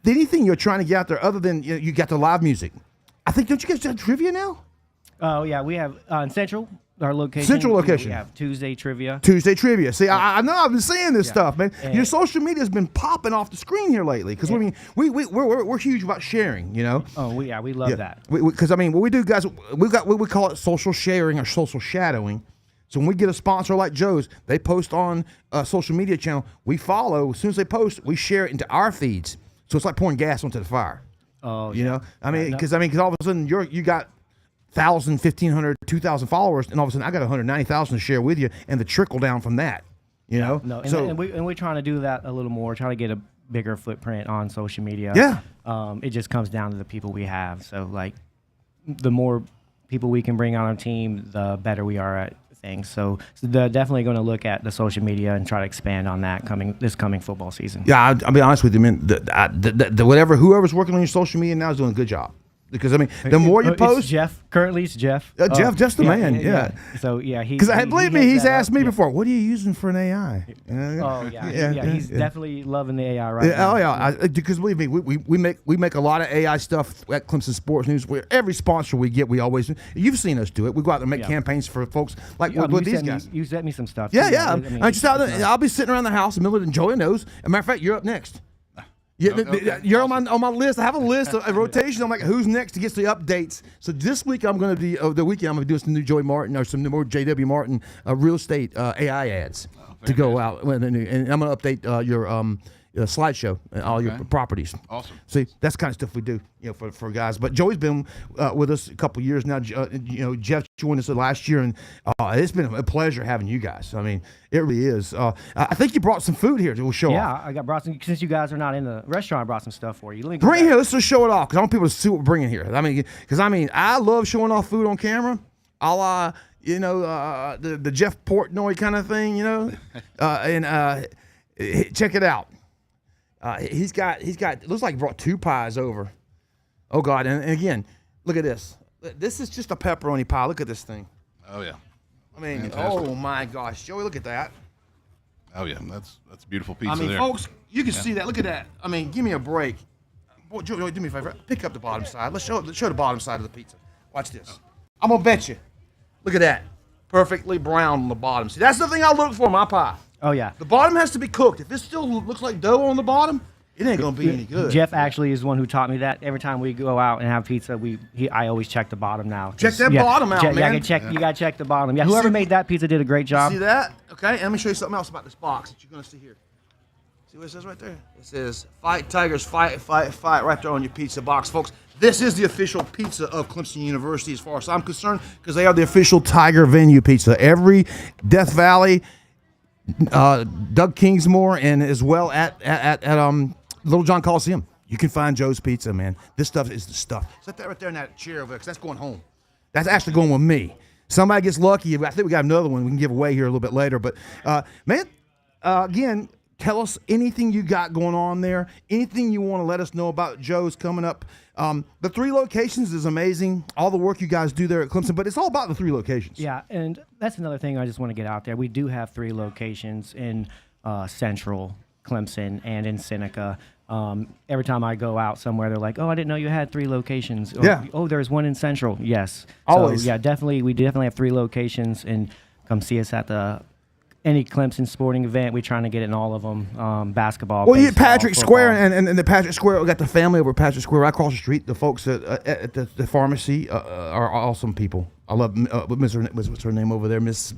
[SPEAKER 1] anything you're trying to get out there other than you got the live music? I think don't you guys have trivia now?
[SPEAKER 3] Oh yeah, we have in Central, our location.
[SPEAKER 1] Central location.
[SPEAKER 3] We have Tuesday trivia.
[SPEAKER 1] Tuesday trivia. See, I know I've been saying this stuff, man.
[SPEAKER 3] And-
[SPEAKER 1] Your social media's been popping off the screen here lately because we're huge about sharing.
[SPEAKER 3] Oh, we love that.
[SPEAKER 1] Because what we do, guys, we call it social sharing or social shadowing. So when we get a sponsor like Joe's, they post on a social media channel. We follow. As soon as they post, we share it into our feeds. So it's like pouring gas onto the fire.
[SPEAKER 3] Oh,
[SPEAKER 1] You
[SPEAKER 3] yeah.
[SPEAKER 1] know, because all of a sudden you got 1,000, 1,500, 2,000 followers, and all of a sudden I got 190,000 to share with you, and the trickle down from that.
[SPEAKER 3] No, and we're trying to do that a little more. Trying to get a bigger footprint on social media.
[SPEAKER 1] Yeah.
[SPEAKER 3] It just comes down to the people we have. So like, the more people we can bring on our team, the better we are at things. So they're definitely going to look at the social media and try to expand on that this coming football season.
[SPEAKER 1] Yeah, I'll be honest with you, man. Whoever's working on your social media now is doing a good job. Because the more you post,
[SPEAKER 3] it's Jeff. Currently, it's Jeff.
[SPEAKER 1] Jeff's the man. Yeah.
[SPEAKER 3] So yeah,
[SPEAKER 1] Because believe me, he's asked me
[SPEAKER 3] Yeah.
[SPEAKER 1] before, "What are you using for an AI?"
[SPEAKER 3] Oh yeah, he's definitely loving the AI right now.
[SPEAKER 1] Oh yeah, because believe me, we make a lot of AI stuff at Clemson Sports News. Where every sponsor we get, you've seen us do it. We go out and make campaigns for folks like with these guys.
[SPEAKER 3] You sent me some stuff.
[SPEAKER 1] Yeah,
[SPEAKER 3] too.
[SPEAKER 1] yeah. I'm just out there. I'll be sitting around the house in the middle of Joey knows. As a matter of fact, you're up next. Yeah,
[SPEAKER 2] Okay.
[SPEAKER 1] you're on my list. I have a list of rotation. I'm like, who's next to get the updates? So this week I'm going to be the weekend. I'm going to do some new Joey Martin or some more JW Martin real estate AI ads to go out, and I'm going to update your slideshow and all your properties.
[SPEAKER 2] Awesome.
[SPEAKER 1] See, that's the kind of stuff we do, for guys. But Joey's been with us a couple years now. Jeff joined us last year, and it's been a pleasure having you guys. I mean, it really is. I think you brought some food here to show off.
[SPEAKER 3] Yeah, I brought some. Since you guys are not in the restaurant, I brought some stuff for you.
[SPEAKER 1] Bring it here. Let's just show it off because I want people to see what we're bringing here. I love showing off food on camera. A la, the Jeff Portnoy kind of thing, and check it out. He's got. It looks like he brought 2 pies over. Oh God! And again, look at this. This is just a pepperoni pie. Look at this thing.
[SPEAKER 2] Oh yeah.
[SPEAKER 1] I mean,
[SPEAKER 2] Fantastic.
[SPEAKER 1] oh my gosh, Joey, look at that.
[SPEAKER 2] Oh yeah. That's a beautiful pizza
[SPEAKER 1] I mean,
[SPEAKER 2] there.
[SPEAKER 1] folks, you can see that. Look at that. I mean, give me a break. Boy, Joey, do me a favor. Pick up the bottom side. Let's show the bottom side of the pizza. Watch this. I'm gonna bet you. Look at that. Perfectly brown on the bottom. See, that's the thing I look for in my pie.
[SPEAKER 3] Oh yeah.
[SPEAKER 1] The bottom has to be cooked. If it still looks like dough on the bottom, it ain't gonna be any good.
[SPEAKER 3] Jeff actually is the one who taught me that. Every time we go out and have pizza, I always check the bottom now.
[SPEAKER 1] Check that bottom out, man.
[SPEAKER 3] You gotta check the bottom. Yeah, whoever made that pizza did a great job.
[SPEAKER 1] See that? Okay, and let me show you something else about this box that you're gonna see here. See what it says right there? It says "Fight Tigers, fight, fight, fight" right there on your pizza box, folks. This is the official pizza of Clemson University, as far as I'm concerned, because they are the official Tiger venue pizza. Every Death Valley, Doug Kingsmore, and as well at Little John Coliseum, you can find Joe's Pizza, man. This stuff is the stuff. Set that right there in that chair over there, because that's going home. That's actually going with me. Somebody gets lucky. I think we got another one we can give away here a little bit later. But, man, again, tell us anything you got going on there, anything you want to let us know about Joe's coming up. The 3 locations is amazing, all the work you guys do there at Clemson, but it's all about the 3 locations.
[SPEAKER 3] Yeah, and that's another thing I just want to get out there. We do have 3 locations in Central, Clemson, and in Seneca. Every time I go out somewhere, they're like, "Oh, I didn't know you had 3 locations." Or,
[SPEAKER 1] Yeah.
[SPEAKER 3] "Oh, there's one in Central." Yes.
[SPEAKER 1] Always.
[SPEAKER 3] So, yeah, definitely. We definitely have 3 locations, and come see us at any Clemson sporting event. We're trying to get in all of them. Basketball.
[SPEAKER 1] Well, you
[SPEAKER 3] baseball,
[SPEAKER 1] Patrick
[SPEAKER 3] football.
[SPEAKER 1] Square, and the Patrick Square, we got the family over at Patrick Square right across the street. The folks at the pharmacy are awesome people. I love what's her name over there, Miss.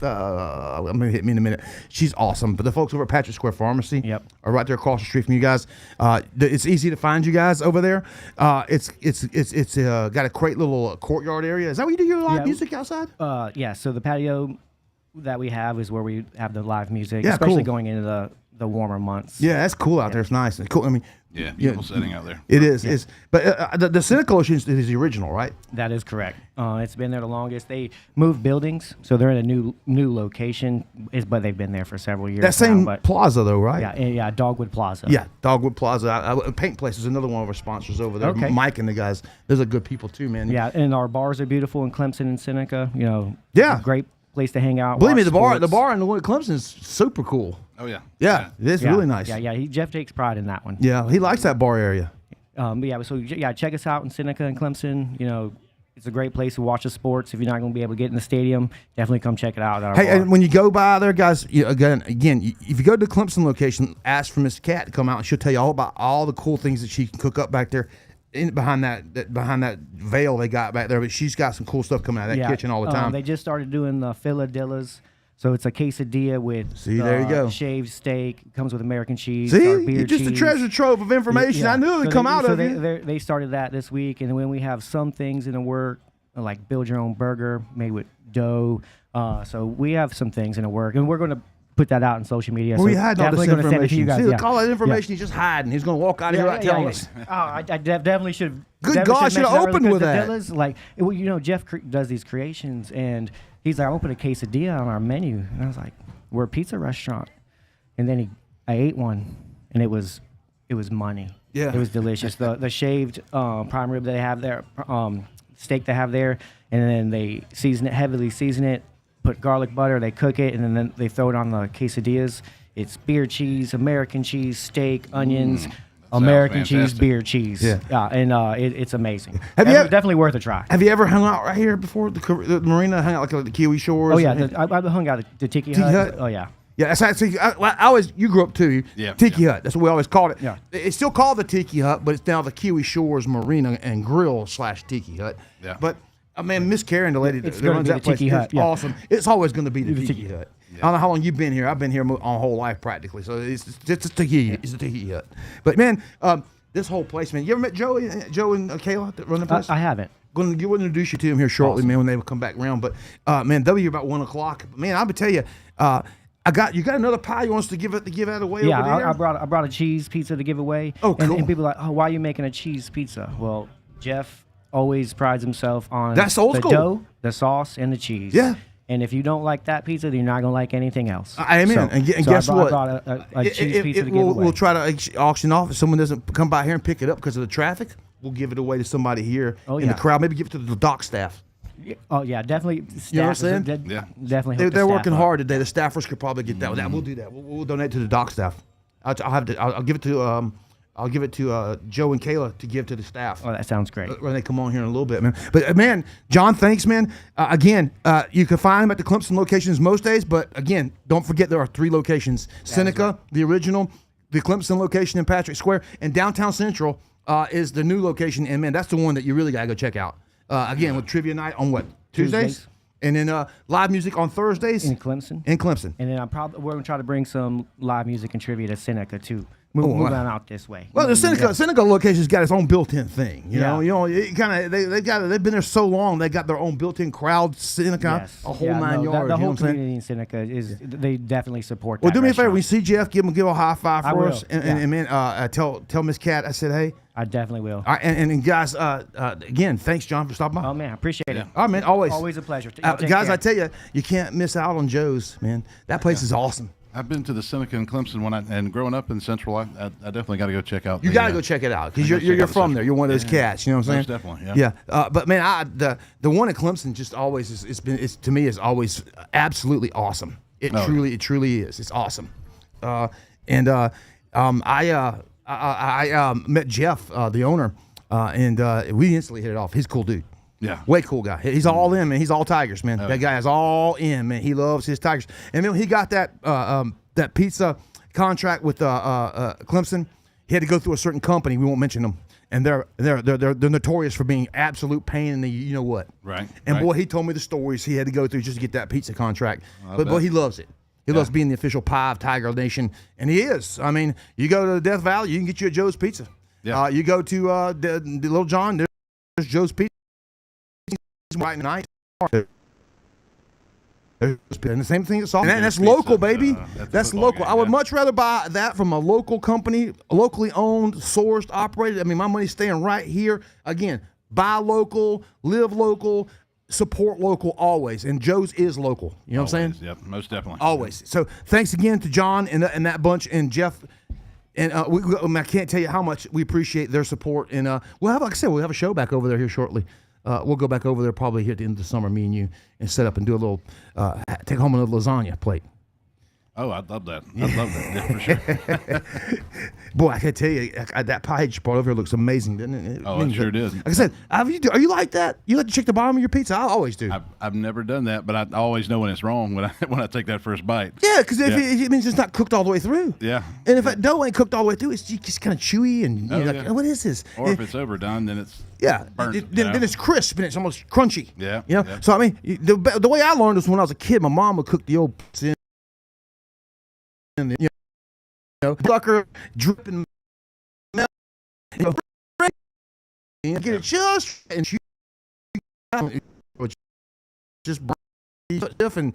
[SPEAKER 1] I'm gonna hit me in a minute. She's awesome. But the folks over at Patrick Square Pharmacy are right there across the street from you guys. It's easy to find you guys over there. It's got a great little courtyard area. Is that where you do your live music outside?
[SPEAKER 3] Yeah. So the patio that we have is where we have the live music,
[SPEAKER 1] Yeah,
[SPEAKER 3] especially
[SPEAKER 1] cool.
[SPEAKER 3] going into the warmer months.
[SPEAKER 1] Yeah, that's cool out there. It's nice. It's cool. I mean,
[SPEAKER 2] Yeah, beautiful setting out there.
[SPEAKER 1] it is. It's, but the Seneca Ocean is the original, right?
[SPEAKER 3] That is correct. It's been there the longest. They moved buildings, so they're in a new location. But they've been there for several years.
[SPEAKER 1] That same
[SPEAKER 3] now, but
[SPEAKER 1] plaza, though, right?
[SPEAKER 3] yeah, Dogwood Plaza.
[SPEAKER 1] Yeah, Dogwood Plaza. Paint Place is another one of our sponsors over there.
[SPEAKER 3] Okay.
[SPEAKER 1] Mike and the guys. Those are good people too, man.
[SPEAKER 3] Yeah, and our bars are beautiful in Clemson and Seneca. You know,
[SPEAKER 1] Yeah.
[SPEAKER 3] it's a great place to hang out.
[SPEAKER 1] Believe me,
[SPEAKER 3] watch
[SPEAKER 1] the
[SPEAKER 3] sports.
[SPEAKER 1] bar in the one at Clemson is super cool.
[SPEAKER 2] Oh yeah.
[SPEAKER 1] Yeah, it's
[SPEAKER 3] Yeah,
[SPEAKER 1] really nice.
[SPEAKER 3] Yeah. Jeff takes pride in that one.
[SPEAKER 1] Yeah, he likes that bar area.
[SPEAKER 3] But yeah, so yeah, check us out in Seneca and Clemson. You know, it's a great place to watch the sports. If you're not going to be able to get in the stadium, definitely come check it out. At our
[SPEAKER 1] Hey,
[SPEAKER 3] bar.
[SPEAKER 1] and when you go by there, guys, again, if you go to the Clemson location, ask for Miss Cat to come out, and she'll tell you all about all the cool things that she can cook up back there. Behind that veil they got back there, but she's got some cool stuff coming out of that kitchen all the time.
[SPEAKER 3] They just started doing the filadillas. So it's a quesadilla with
[SPEAKER 1] there you go.
[SPEAKER 3] shaved steak. It comes with American cheese.
[SPEAKER 1] See,
[SPEAKER 3] dark beer
[SPEAKER 1] you're just a
[SPEAKER 3] cheese.
[SPEAKER 1] treasure trove of information.
[SPEAKER 3] Yeah.
[SPEAKER 1] I knew it would come out of you.
[SPEAKER 3] They started that this week, and then we have some things in the work, like build your own burger made with dough. So we have some things in the work, and we're going to put that out on social media.
[SPEAKER 1] Well,
[SPEAKER 3] so
[SPEAKER 1] we hide all this
[SPEAKER 3] definitely gonna send it to you
[SPEAKER 1] information.
[SPEAKER 3] guys.
[SPEAKER 1] See, all that information he's just hiding. He's going to walk out of here without telling us.
[SPEAKER 3] Oh, I definitely should.
[SPEAKER 1] Good
[SPEAKER 3] definitely
[SPEAKER 1] God,
[SPEAKER 3] should
[SPEAKER 1] should've
[SPEAKER 3] mention
[SPEAKER 1] opened with that.
[SPEAKER 3] Dillas, like, you know, Jeff does these creations, and he's like, I'm going to put a quesadilla on our menu. And I was like, we're a pizza restaurant. And then I ate one, and it was money.
[SPEAKER 1] Yeah.
[SPEAKER 3] It was delicious. The shaved prime rib they have there, steak they have there, and then they heavily season it, put garlic butter, they cook it, and then they throw it on the quesadillas. It's beer cheese, American cheese, steak, onions, American cheese,
[SPEAKER 2] fantastic.
[SPEAKER 3] beer cheese.
[SPEAKER 1] Yeah.
[SPEAKER 3] It's amazing.
[SPEAKER 1] Have you
[SPEAKER 3] Definitely worth a try.
[SPEAKER 1] Have you ever hung out right here before the marina? Hung out like the Kiwi Shores?
[SPEAKER 3] Oh yeah, I've hung out at the Tiki Hut.
[SPEAKER 1] Hut?
[SPEAKER 3] Oh yeah.
[SPEAKER 1] Yeah, that's actually. I always. You grew up too.
[SPEAKER 2] Yeah,
[SPEAKER 1] Tiki
[SPEAKER 2] yeah.
[SPEAKER 1] Hut. That's what we always called it.
[SPEAKER 3] Yeah.
[SPEAKER 1] It's still called the Tiki Hut, but it's now the Kiwi Shores Marina and Grill / Tiki Hut.
[SPEAKER 2] Yeah.
[SPEAKER 1] But man, Miss Karen, the lady
[SPEAKER 3] It's
[SPEAKER 1] that
[SPEAKER 3] gonna
[SPEAKER 1] runs
[SPEAKER 3] be
[SPEAKER 1] that
[SPEAKER 3] the
[SPEAKER 1] place,
[SPEAKER 3] Tiki Hut,
[SPEAKER 1] is
[SPEAKER 3] yeah.
[SPEAKER 1] awesome. It's always going to be the
[SPEAKER 3] The
[SPEAKER 1] Tiki
[SPEAKER 3] Tiki-
[SPEAKER 1] Hut. I don't know how long you've been here. I've been here my whole life practically. So it's a Tiki. It's a Tiki Hut. But man, this whole place, man. You ever met Joe and Kayla that run the place?
[SPEAKER 3] I haven't.
[SPEAKER 1] Going to introduce you to him here shortly, man, when they come back around. But man, they'll be here about 1 o'clock. Man, I would tell you, you got another pie you want us to give out away
[SPEAKER 3] Yeah,
[SPEAKER 1] over there?
[SPEAKER 3] I brought a cheese pizza to give away.
[SPEAKER 1] Oh, cool.
[SPEAKER 3] And people are like, oh, why are you making a cheese pizza? Well, Jeff always prides himself on
[SPEAKER 1] That's old
[SPEAKER 3] the
[SPEAKER 1] school.
[SPEAKER 3] dough, the sauce, and the cheese.
[SPEAKER 1] Yeah.
[SPEAKER 3] And if you don't like that pizza, then you're not gonna like anything else.
[SPEAKER 1] Amen. And guess what?
[SPEAKER 3] I brought a cheese pizza to give away.
[SPEAKER 1] We'll try to auction off. If someone doesn't come by here and pick it up because of the traffic, we'll give it away to somebody here
[SPEAKER 3] Oh,
[SPEAKER 1] in the
[SPEAKER 3] yeah.
[SPEAKER 1] crowd. Maybe give it to the dock staff.
[SPEAKER 3] Oh yeah, definitely. Staff,
[SPEAKER 1] You know what I'm saying?
[SPEAKER 2] Yeah.
[SPEAKER 3] Definitely.
[SPEAKER 1] They're
[SPEAKER 3] hook the staff
[SPEAKER 1] working
[SPEAKER 3] up.
[SPEAKER 1] hard today. The staffers could probably get that. We'll do that. We'll donate to the dock staff. I'll give it to Joe and Kayla to give to the staff.
[SPEAKER 3] Oh, that sounds great.
[SPEAKER 1] When they come on here in a little bit, man. But man, John, thanks, man. Again, you can find them at the Clemson locations most days, but again, don't forget there are 3 locations: Seneca, the original, the Clemson location in Patrick Square, and downtown Central is the new location. And man, that's the one that you really gotta go check out. Again, with trivia night on what Tuesdays,
[SPEAKER 3] Tuesdays.
[SPEAKER 1] and then live music on Thursdays
[SPEAKER 3] In Clemson.
[SPEAKER 1] In Clemson.
[SPEAKER 3] And then we're gonna try to bring some live music and trivia to Seneca too.
[SPEAKER 1] Oh,
[SPEAKER 3] Move
[SPEAKER 1] wow.
[SPEAKER 3] on out this way.
[SPEAKER 1] Well, the Seneca location's got its own built-in thing. You
[SPEAKER 3] Yeah.
[SPEAKER 1] know, it kind of they've been there so long they got their own built-in crowd. Seneca,
[SPEAKER 3] Yes.
[SPEAKER 1] a whole
[SPEAKER 3] Yeah,
[SPEAKER 1] 9
[SPEAKER 3] no,
[SPEAKER 1] yards.
[SPEAKER 3] The
[SPEAKER 1] you know
[SPEAKER 3] whole
[SPEAKER 1] what I'm saying?
[SPEAKER 3] community in Seneca they definitely support.
[SPEAKER 1] Well,
[SPEAKER 3] that
[SPEAKER 1] do me a favor.
[SPEAKER 3] restaurant.
[SPEAKER 1] When you see Jeff, give him a high five
[SPEAKER 3] I
[SPEAKER 1] for
[SPEAKER 3] will.
[SPEAKER 1] us, and
[SPEAKER 3] Yeah.
[SPEAKER 1] man, tell Miss Cat I said hey.
[SPEAKER 3] I definitely will.
[SPEAKER 1] All right, and guys, again, thanks John for stopping by.
[SPEAKER 3] Oh man, I appreciate it.
[SPEAKER 1] All right, man, always
[SPEAKER 3] Always a pleasure. Take
[SPEAKER 1] guys,
[SPEAKER 3] care.
[SPEAKER 1] I tell you can't miss out on Joe's, man. That place is awesome.
[SPEAKER 2] I've been to the Seneca and Clemson and growing up in Central, I definitely got to go check out.
[SPEAKER 1] You got to go check it out because
[SPEAKER 2] I gotta
[SPEAKER 1] you're
[SPEAKER 2] check out the
[SPEAKER 1] from
[SPEAKER 2] Central.
[SPEAKER 1] there. You're one of those cats. You know what I'm saying?
[SPEAKER 2] Most definitely, yeah.
[SPEAKER 1] Yeah. But man, the one at Clemson just always it's to me is always absolutely awesome. It truly is. It's awesome. I met Jeff, the owner, and we instantly hit it off. He's a cool dude.
[SPEAKER 2] Yeah.
[SPEAKER 1] Way cool guy. He's all in, man. He's all Tigers, man. That guy is all in, man. He loves his Tigers. And then when he got that pizza contract with Clemson, he had to go through a certain company. We won't mention them. And they're notorious for being absolute pain in the you know what.
[SPEAKER 2] Right.
[SPEAKER 1] And
[SPEAKER 2] right.
[SPEAKER 1] boy, he told me the stories he had to go through just to get that pizza contract. But boy,
[SPEAKER 2] bet.
[SPEAKER 1] he loves it. He loves being the official pie of Tiger Nation, and he is. I mean, you go to the Death Valley, you can get you a Joe's Pizza.
[SPEAKER 2] Yeah.
[SPEAKER 1] You go to the Little John, there's Joe's Pizza. Right night. And the same thing at Salt. And that's
[SPEAKER 2] Pizza,
[SPEAKER 1] local, baby. That's
[SPEAKER 2] football
[SPEAKER 1] local.
[SPEAKER 2] game,
[SPEAKER 1] I would
[SPEAKER 2] yeah.
[SPEAKER 1] much rather buy that from a local company, locally owned, sourced, operated. I mean, my money's staying right here. Again, buy local, live local, support local always. And Joe's is local. You know what I'm saying?
[SPEAKER 2] Yep, most definitely.
[SPEAKER 1] Always. So thanks again to John and that bunch and Jeff. And I can't tell you how much we appreciate their support. And we'll have, like I said, we'll have a show back over there here shortly. We'll go back over there probably here at the end of the summer, me and you, and set up and do a little, take home a lasagna plate.
[SPEAKER 2] Oh, I'd love that. I'd love that, yeah, for sure.
[SPEAKER 1] Boy, I can tell you, that pie you just brought over here looks amazing, doesn't it?
[SPEAKER 2] Oh, it sure did.
[SPEAKER 1] Like I said, are you like that? You like to check the bottom of your pizza? I always do.
[SPEAKER 2] I've never done that, but I always know when it's wrong when I take that first bite.
[SPEAKER 1] Yeah, because it means it's not cooked all the way through.
[SPEAKER 2] Yeah.
[SPEAKER 1] And if that dough ain't cooked all the way through, it's just kind of chewy and you're like,
[SPEAKER 2] yeah.
[SPEAKER 1] what is this?
[SPEAKER 2] Or if it's overdone, then it's burnt.
[SPEAKER 1] Then it's crisp and it's almost crunchy.
[SPEAKER 2] Yeah,
[SPEAKER 1] You know?
[SPEAKER 2] yeah.
[SPEAKER 1] So, I mean, the way I learned this when I was a kid, my mom would cook the old pizza in, sucker, dripping milk, and get it just and she just stiff and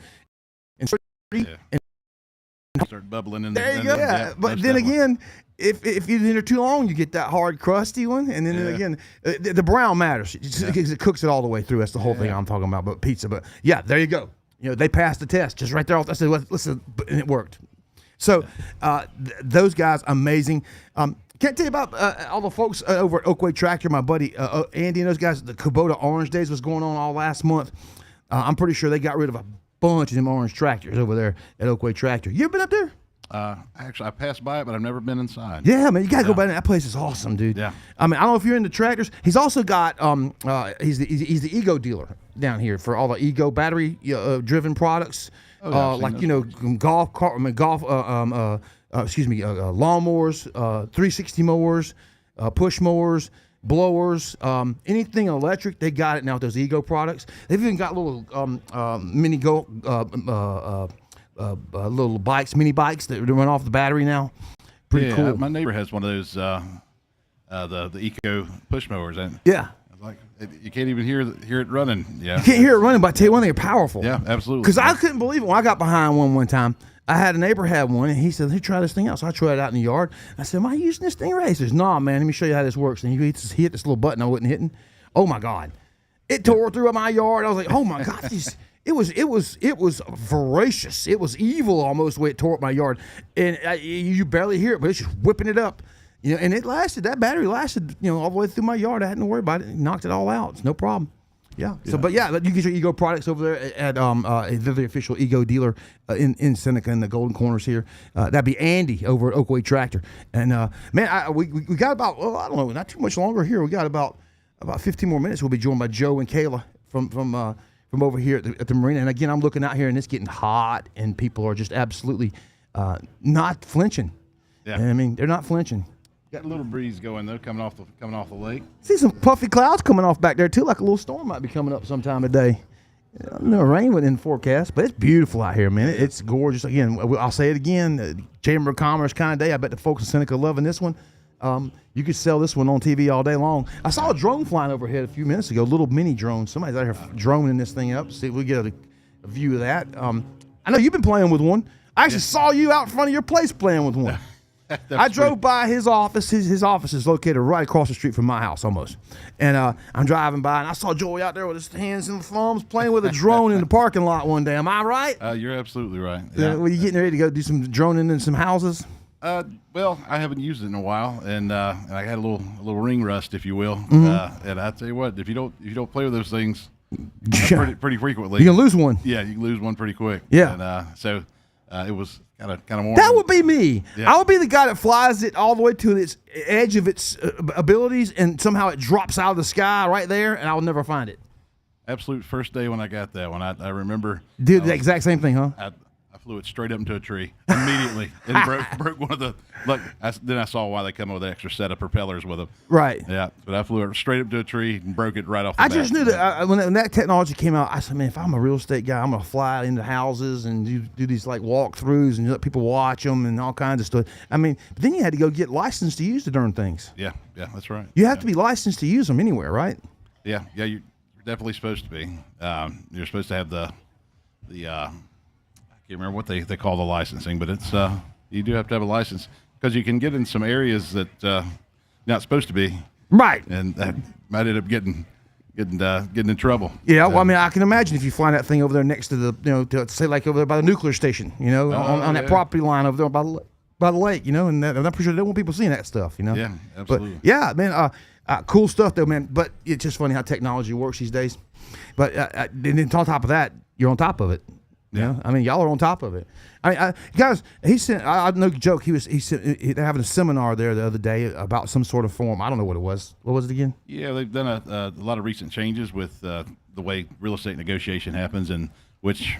[SPEAKER 2] Yeah. Start bubbling in
[SPEAKER 1] there you go. Yeah, but
[SPEAKER 2] most
[SPEAKER 1] then
[SPEAKER 2] definitely.
[SPEAKER 1] again, if you leave it too long, you get that hard, crusty one, and then
[SPEAKER 2] Yeah.
[SPEAKER 1] again, the brown matters because it cooks it all the way through. That's the whole thing I'm talking about. But pizza, but yeah, there you go. They passed the test just right there. I said, listen, and it worked. So those guys, amazing. Can't tell you about all the folks over at Oakway Tractor. My buddy Andy and those guys. The Kubota Orange Days was going on all last month. I'm pretty sure they got rid of a bunch of them orange tractors over there at Oakway Tractor. You ever been up there?
[SPEAKER 2] Actually, I passed by it, but I've never been inside.
[SPEAKER 1] Yeah, man, you gotta go back there. That place is awesome, dude.
[SPEAKER 2] Yeah.
[SPEAKER 1] I mean, I don't know if you're into tractors. He's also got he's the Ego dealer down here for all the Ego battery driven products.
[SPEAKER 2] Oh, yeah, I've seen
[SPEAKER 1] like
[SPEAKER 2] those
[SPEAKER 1] lawnmowers, 360 mowers, push mowers, blowers, anything electric. They got it now with those Ego products. They've even got little mini little bikes, mini bikes that run off the battery now. Pretty cool.
[SPEAKER 2] My neighbor has one of those the Eco push mowers, and
[SPEAKER 1] Yeah.
[SPEAKER 2] like you can't even hear it running. Yeah,
[SPEAKER 1] You can't hear it running, but I tell you one thing, they're powerful.
[SPEAKER 2] Yeah, absolutely.
[SPEAKER 1] Because I couldn't believe it when I got behind one time. I had a neighbor have one, and he said, "Hey, try this thing out." So I tried it out in the yard. I said, "Am I using this thing right?" He says, "Nah, man. Let me show you how this works." And he hit this little button I wasn't hitting. Oh my God, it tore through my yard. I was like, "Oh my God, it was voracious. It was evil almost the way it tore up my yard." And you barely hear it, but it's just whipping it up. And it lasted. That battery lasted, all the way through my yard. I hadn't to worry about it. It knocked it all out. It's no problem. Yeah. So, but yeah, you get your Ego products over there at they're the official Ego dealer in Seneca in the Golden Corners here. That'd be Andy over at Oakway Tractor. And man, we got about I don't know, not too much longer here. We got about 15 more minutes. We'll be joined by Joe and Kayla from over here at the marina. And again, I'm looking out here and it's getting hot, and people are just absolutely not flinching.
[SPEAKER 2] Yeah.
[SPEAKER 1] I mean, they're not flinching.
[SPEAKER 2] Got a little breeze going though, coming off the lake.
[SPEAKER 1] See some puffy clouds coming off back there too, like a little storm might be coming up sometime today. No rain within the forecast, but it's beautiful out here, man. It's gorgeous. Again, I'll say it again, Chamber of Commerce kind of day. I bet the folks in Seneca are loving this one. You could sell this one on TV all day long. I saw a drone flying overhead a few minutes ago, a little mini drone. Somebody's out here droning this thing up. See if we get a view of that. I know you've been playing with one. I actually saw you out in front of your place playing with one. I drove by his office. His office is located right across the street from my house almost. And I'm driving by, and I saw Joey out there with his hands in the thumbs playing with a drone in the parking lot one day. Am I right?
[SPEAKER 2] You're absolutely right. Yeah.
[SPEAKER 1] Were you getting ready to go do some droning in some houses?
[SPEAKER 2] Well, I haven't used it in a while, and I had a little ring rust, if you will. And I tell you what, if you don't play with those things pretty frequently,
[SPEAKER 1] You can lose one.
[SPEAKER 2] Yeah, you can lose one pretty quick.
[SPEAKER 1] Yeah.
[SPEAKER 2] And so it was kind of warm.
[SPEAKER 1] That would be me.
[SPEAKER 2] Yeah.
[SPEAKER 1] I would be the guy that flies it all the way to its edge of its abilities, and somehow it drops out of the sky right there, and I'll never find it.
[SPEAKER 2] Absolute first day when I got that one, I remember.
[SPEAKER 1] Did the exact same thing, huh?
[SPEAKER 2] I flew it straight up into a tree immediately and broke one of the. Look, then I saw why they come with an extra set of propellers with them.
[SPEAKER 1] Right.
[SPEAKER 2] Yeah, but I flew it straight up to a tree and broke it right off the
[SPEAKER 1] I
[SPEAKER 2] bat.
[SPEAKER 1] just knew that when that technology came out, I said, man, if I'm a real estate guy, I'm going to fly into houses and do these like walkthroughs and let people watch them and all kinds of stuff. I mean, but then you had to go get licensed to use the darn things.
[SPEAKER 2] Yeah, that's right.
[SPEAKER 1] You have to be licensed to use them anywhere, right?
[SPEAKER 2] Yeah, you're definitely supposed to be. You're supposed to have the I can't remember what they call the licensing, but it's you do have to have a license because you can get in some areas that you're not supposed to be,
[SPEAKER 1] Right.
[SPEAKER 2] and that might end up getting in trouble.
[SPEAKER 1] Yeah, well, I mean, I can imagine if you fly that thing over there next to to say like over there by the nuclear station, on that property line over there by the lake, and I'm pretty sure they don't want people seeing that stuff,
[SPEAKER 2] Yeah, absolutely.
[SPEAKER 1] But yeah, man, cool stuff though, man. But it's just funny how technology works these days. But and then on top of that, you're on top of it.
[SPEAKER 2] Yeah.
[SPEAKER 1] I mean, y'all are on top of it. Guys, he sent. No joke. They're having a seminar there the other day about some sort of form. I don't know what it was. What was it again?
[SPEAKER 2] Yeah, they've done a lot of recent changes with the way real estate negotiation happens, and which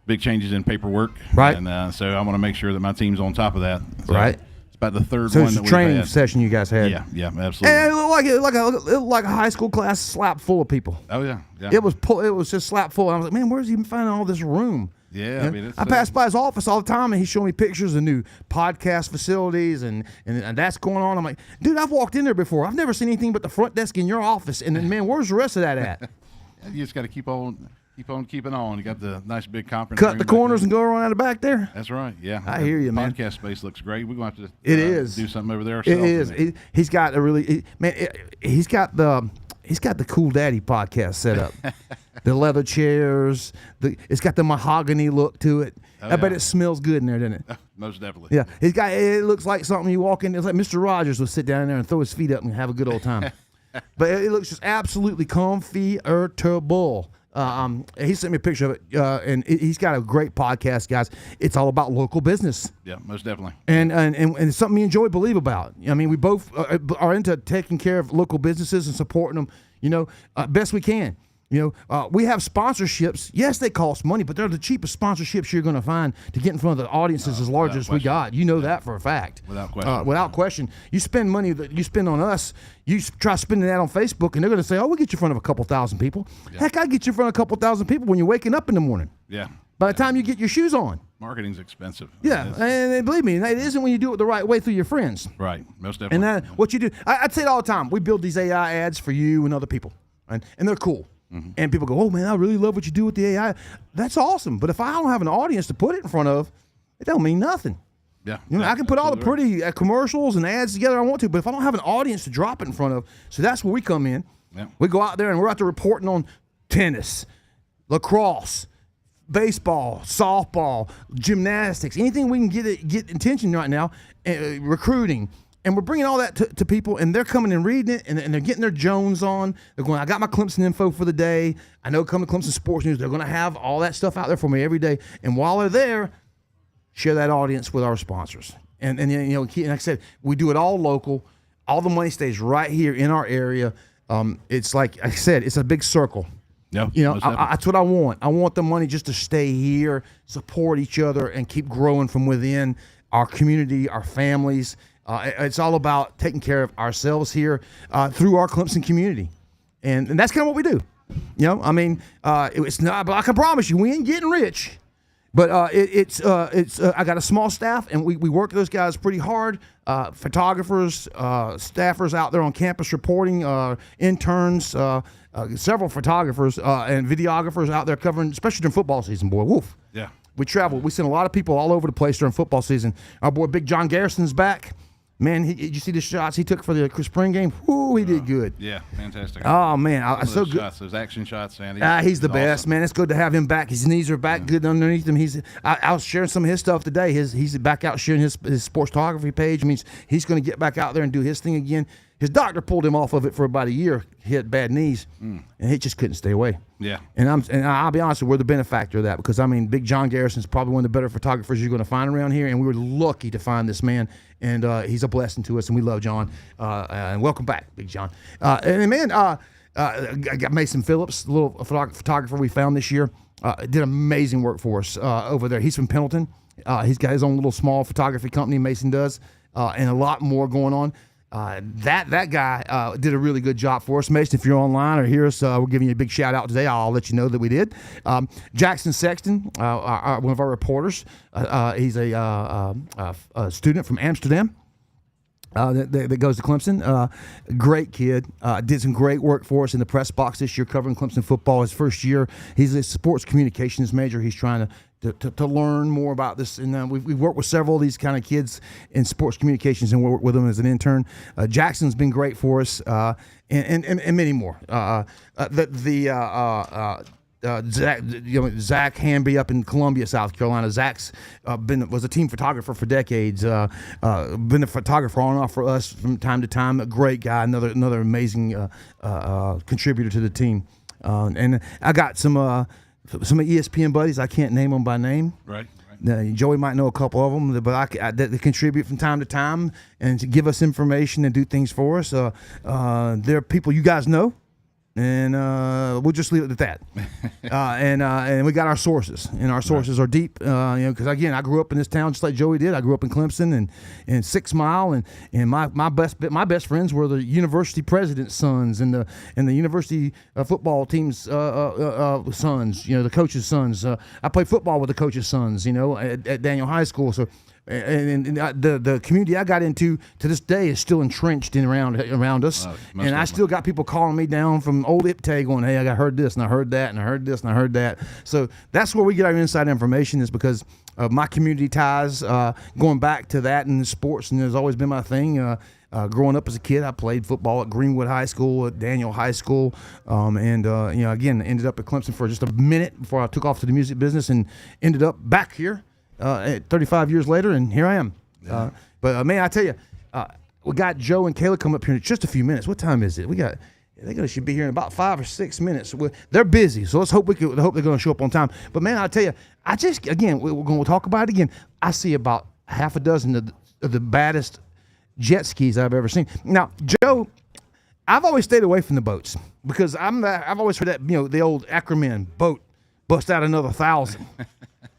[SPEAKER 2] big changes in paperwork.
[SPEAKER 1] Right.
[SPEAKER 2] And so I want to make sure that my team's on top of that. So
[SPEAKER 1] Right.
[SPEAKER 2] It's about the third
[SPEAKER 1] So
[SPEAKER 2] one
[SPEAKER 1] it's
[SPEAKER 2] that
[SPEAKER 1] a
[SPEAKER 2] we've
[SPEAKER 1] training
[SPEAKER 2] had.
[SPEAKER 1] session you guys had.
[SPEAKER 2] Yeah, absolutely.
[SPEAKER 1] And it looked like a high school class slap full of people.
[SPEAKER 2] Oh yeah.
[SPEAKER 1] It was just slap full. I was like, man, where's he even finding all this room?
[SPEAKER 2] Yeah, I mean, it's,
[SPEAKER 1] I pass by his office all the time, and he's showing me pictures of new podcast facilities, and that's going on. I'm like, dude, I've walked in there before. I've never seen anything but the front desk in your office. And then, man, where's the rest of that at?
[SPEAKER 2] You just got to keep on keeping on. You got the nice big conference
[SPEAKER 1] Cut
[SPEAKER 2] room
[SPEAKER 1] the
[SPEAKER 2] back
[SPEAKER 1] corners
[SPEAKER 2] there.
[SPEAKER 1] and go around the back there.
[SPEAKER 2] That's right. Yeah,
[SPEAKER 1] I hear you, man.
[SPEAKER 2] Podcast space looks great. We're going to have to
[SPEAKER 1] It is.
[SPEAKER 2] do something over there
[SPEAKER 1] It
[SPEAKER 2] ourselves.
[SPEAKER 1] is. He's got a really he's got the Cool Daddy podcast set up. The leather chairs. It's got the mahogany look to it. I bet
[SPEAKER 2] yeah.
[SPEAKER 1] it smells good in there, doesn't it?
[SPEAKER 2] Most definitely.
[SPEAKER 1] Yeah, it looks like something you walk in. It's like Mr. Rogers would sit down in there and throw his feet up and have a good old time. But it looks just absolutely comfortable. He sent me a picture of it, and he's got a great podcast, guys. It's all about local business.
[SPEAKER 2] Yeah, most definitely.
[SPEAKER 1] And it's something me and Joey believe about. I mean, we both are into taking care of local businesses and supporting them, best we can. We have sponsorships. Yes, they cost money, but they're the cheapest sponsorships you're going to find to get in front of the audiences as large as we got. You know that for a fact.
[SPEAKER 2] Without question.
[SPEAKER 1] Without question. You spend money that you spend on us, you try spending that on Facebook, and they're going to say, oh, we'll get you in front of a couple thousand people.
[SPEAKER 2] Yeah.
[SPEAKER 1] Heck, I get you in front of a couple thousand people when you're waking up in the morning.
[SPEAKER 2] Yeah.
[SPEAKER 1] By the time you get your shoes on.
[SPEAKER 2] Marketing's expensive.
[SPEAKER 1] Yeah, and believe me, it isn't when you do it the right way through your friends.
[SPEAKER 2] Right. Most definitely.
[SPEAKER 1] And that what you do, I'd say it all the time. We build these AI ads for you and other people, and they're cool. Mm-hmm. And people go, oh man, I really love what you do with the AI. That's awesome. But if I don't have an audience to put it in front of, it don't mean nothing.
[SPEAKER 2] Yeah.
[SPEAKER 1] I can put all the pretty commercials and ads together I want to, but if I don't have an audience to drop it in front of, so that's where we come in.
[SPEAKER 2] Yeah.
[SPEAKER 1] We go out there and we're out there reporting on tennis, lacrosse, baseball, softball, gymnastics, anything we can get attention right now, recruiting. And we're bringing all that to people, and they're coming and reading it, and they're getting their Jones on. They're going, I got my Clemson info for the day. I know come to Clemson Sports News. They're going to have all that stuff out there for me every day. And while they're there, share that audience with our sponsors. And like I said, we do it all local. All the money stays right here in our area. It's like I said, it's a big circle.
[SPEAKER 2] Yeah,
[SPEAKER 1] that's what I want. I want the money just to stay here, support each other, and keep growing from within our community, our families. It's all about taking care of ourselves here through our Clemson community, and that's kind of what we do. It's not. But I can promise you, we ain't getting rich. But it's I got a small staff, and we work those guys pretty hard. Photographers, staffers out there on campus reporting, interns, several photographers and videographers out there covering, especially during football season. Boy, woof.
[SPEAKER 2] Yeah.
[SPEAKER 1] We travel. We send a lot of people all over the place during football season. Our boy Big John Garrison's back. Man, did you see the shots he took for the spring game? Whoo, he did good.
[SPEAKER 2] Yeah, fantastic.
[SPEAKER 1] Oh, man.
[SPEAKER 2] So good. Those action shots, Sandy.
[SPEAKER 1] He's the best, awesome. Man. It's good to have him back. His knees are back good underneath him. I was sharing some of his stuff today. He's back out sharing his sports photography page. It means he's going to get back out there and do his thing again. His doctor pulled him off of it for about a year. He had bad knees, and he just couldn't stay away.
[SPEAKER 2] Yeah.
[SPEAKER 1] And I'll be honest with you, we're the benefactor of that because, Big John Garrison's probably one of the better photographers you're going to find around here, and we were lucky to find this man, and he's a blessing to us, and we love John. And welcome back, Big John. I got Mason Phillips, the little photographer we found this year, did amazing work for us over there. He's from Pendleton. He's got his own little small photography company, Mason does, and a lot more going on. That guy did a really good job for us. Mason, if you're online or hear us, we're giving you a big shout out today. I'll let you know that we did. Jackson Sexton, one of our reporters, he's a student from Amsterdam. that goes to Clemson. Great kid. Did some great work for us in the press box this year covering Clemson football. His first year, he's a sports communications major. He's trying to learn more about this. And we've worked with several of these kind of kids in sports communications and worked with them as an intern. Jackson's been great for us, and many more. Zach Hamby up in Columbia, South Carolina. Zach's was a team photographer for decades. Been a photographer on and off for us from time to time. A great guy, another amazing contributor to the team. And I got some ESPN buddies. I can't name them by name.
[SPEAKER 2] Right.
[SPEAKER 1] Joey might know a couple of them, but they contribute from time to time and to give us information and do things for us. They're people you guys know. And we'll just leave it at that. And we got our sources, and our sources are deep. Because again, I grew up in this town just like Joey did. I grew up in Clemson and 6 Mile, and my best friends were the university president's sons and the university football team's sons. The coaches' sons. I played football with the coaches' sons. At Daniel High School. So. And the community I got into to this day is still entrenched around us, and I still got people calling me down from old Iptay going, "Hey, I heard this and I heard that and I heard this and I heard that." So that's where we get our inside information, is because of my community ties, going back to that in sports, and there's always been my thing. Growing up as a kid, I played football at Greenwood High School, at Daniel High School, and again ended up at Clemson for just a minute before I took off to the music business, and ended up back here. 35 years later, and here I am. But man, I tell you, we got Joe and Kayla come up here in just a few minutes. What time is it? They should be here in about 5 or 6 minutes. They're busy, so let's hope they're going to show up on time. But man, I tell you, we're going to talk about it again. I see about half a dozen of the baddest jet skis I've ever seen. Now, Joe, I've always stayed away from the boats because I've always heard that the old Ackerman boat bust out another 1,000.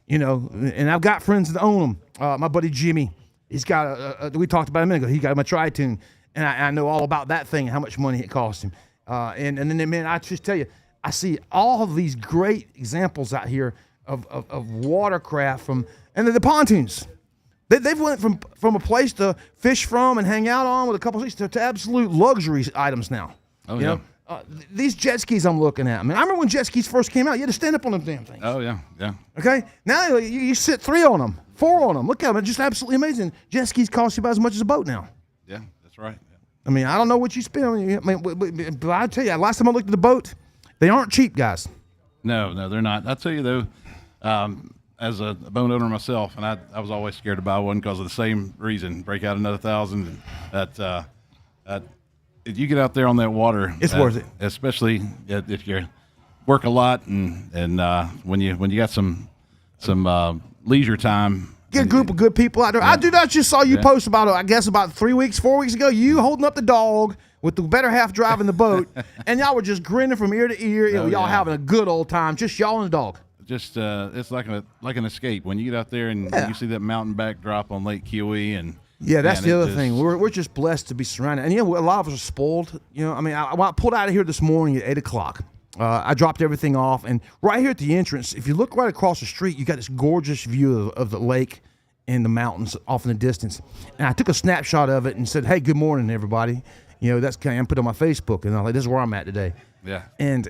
[SPEAKER 1] And I've got friends that own them. My buddy Jimmy, he's got we talked about a minute ago. He got him a Tri-Tune, and I know all about that thing and how much money it cost him. And then, man, I just tell you, I see all of these great examples out here of watercraft and the pontoons. They've went from a place to fish from and hang out on with a couple of seats to absolute luxury items now.
[SPEAKER 2] Oh, yeah.
[SPEAKER 1] These jet skis I'm looking at. I remember when jet skis first came out, you had to stand up on them damn things.
[SPEAKER 2] Oh, yeah.
[SPEAKER 1] Okay? Now you sit 3 on them, 4 on them. Look at them. It's just absolutely amazing. Jet skis cost you about as much as a boat now.
[SPEAKER 2] Yeah, that's right. Yeah.
[SPEAKER 1] I mean, I don't know what you spend. But I tell you, last time I looked at the boat, they aren't cheap, guys.
[SPEAKER 2] No, they're not. I'll tell you, though, as a boat owner myself, and I was always scared to buy one because of the same reason, break out another 1,000. If you get out there on that water,
[SPEAKER 1] it's worth it.
[SPEAKER 2] Especially if you work a lot and when you got some leisure time.
[SPEAKER 1] Get a group of good people out there. Yeah. I just saw you post about about 4 weeks ago. You holding up the dog with the better half driving the boat, and y'all were just grinning from ear to ear. Y'all having a good old time, just y'all and the dog.
[SPEAKER 2] Just it's like an escape when you get out there and you see that mountain backdrop on Lake Kiwi and. Yeah,
[SPEAKER 1] that's the other thing. We're just blessed to be surrounded. And, a lot of us are spoiled. I pulled out of here this morning at 8 o'clock. I dropped everything off. And right here at the entrance, if you look right across the street, you got this gorgeous view of the lake and the mountains off in the distance. And I took a snapshot of it and said, "Hey, good morning, everybody." That's kind of put it on my Facebook. And I'm like, this is where I'm at today.
[SPEAKER 2] Yeah.
[SPEAKER 1] And,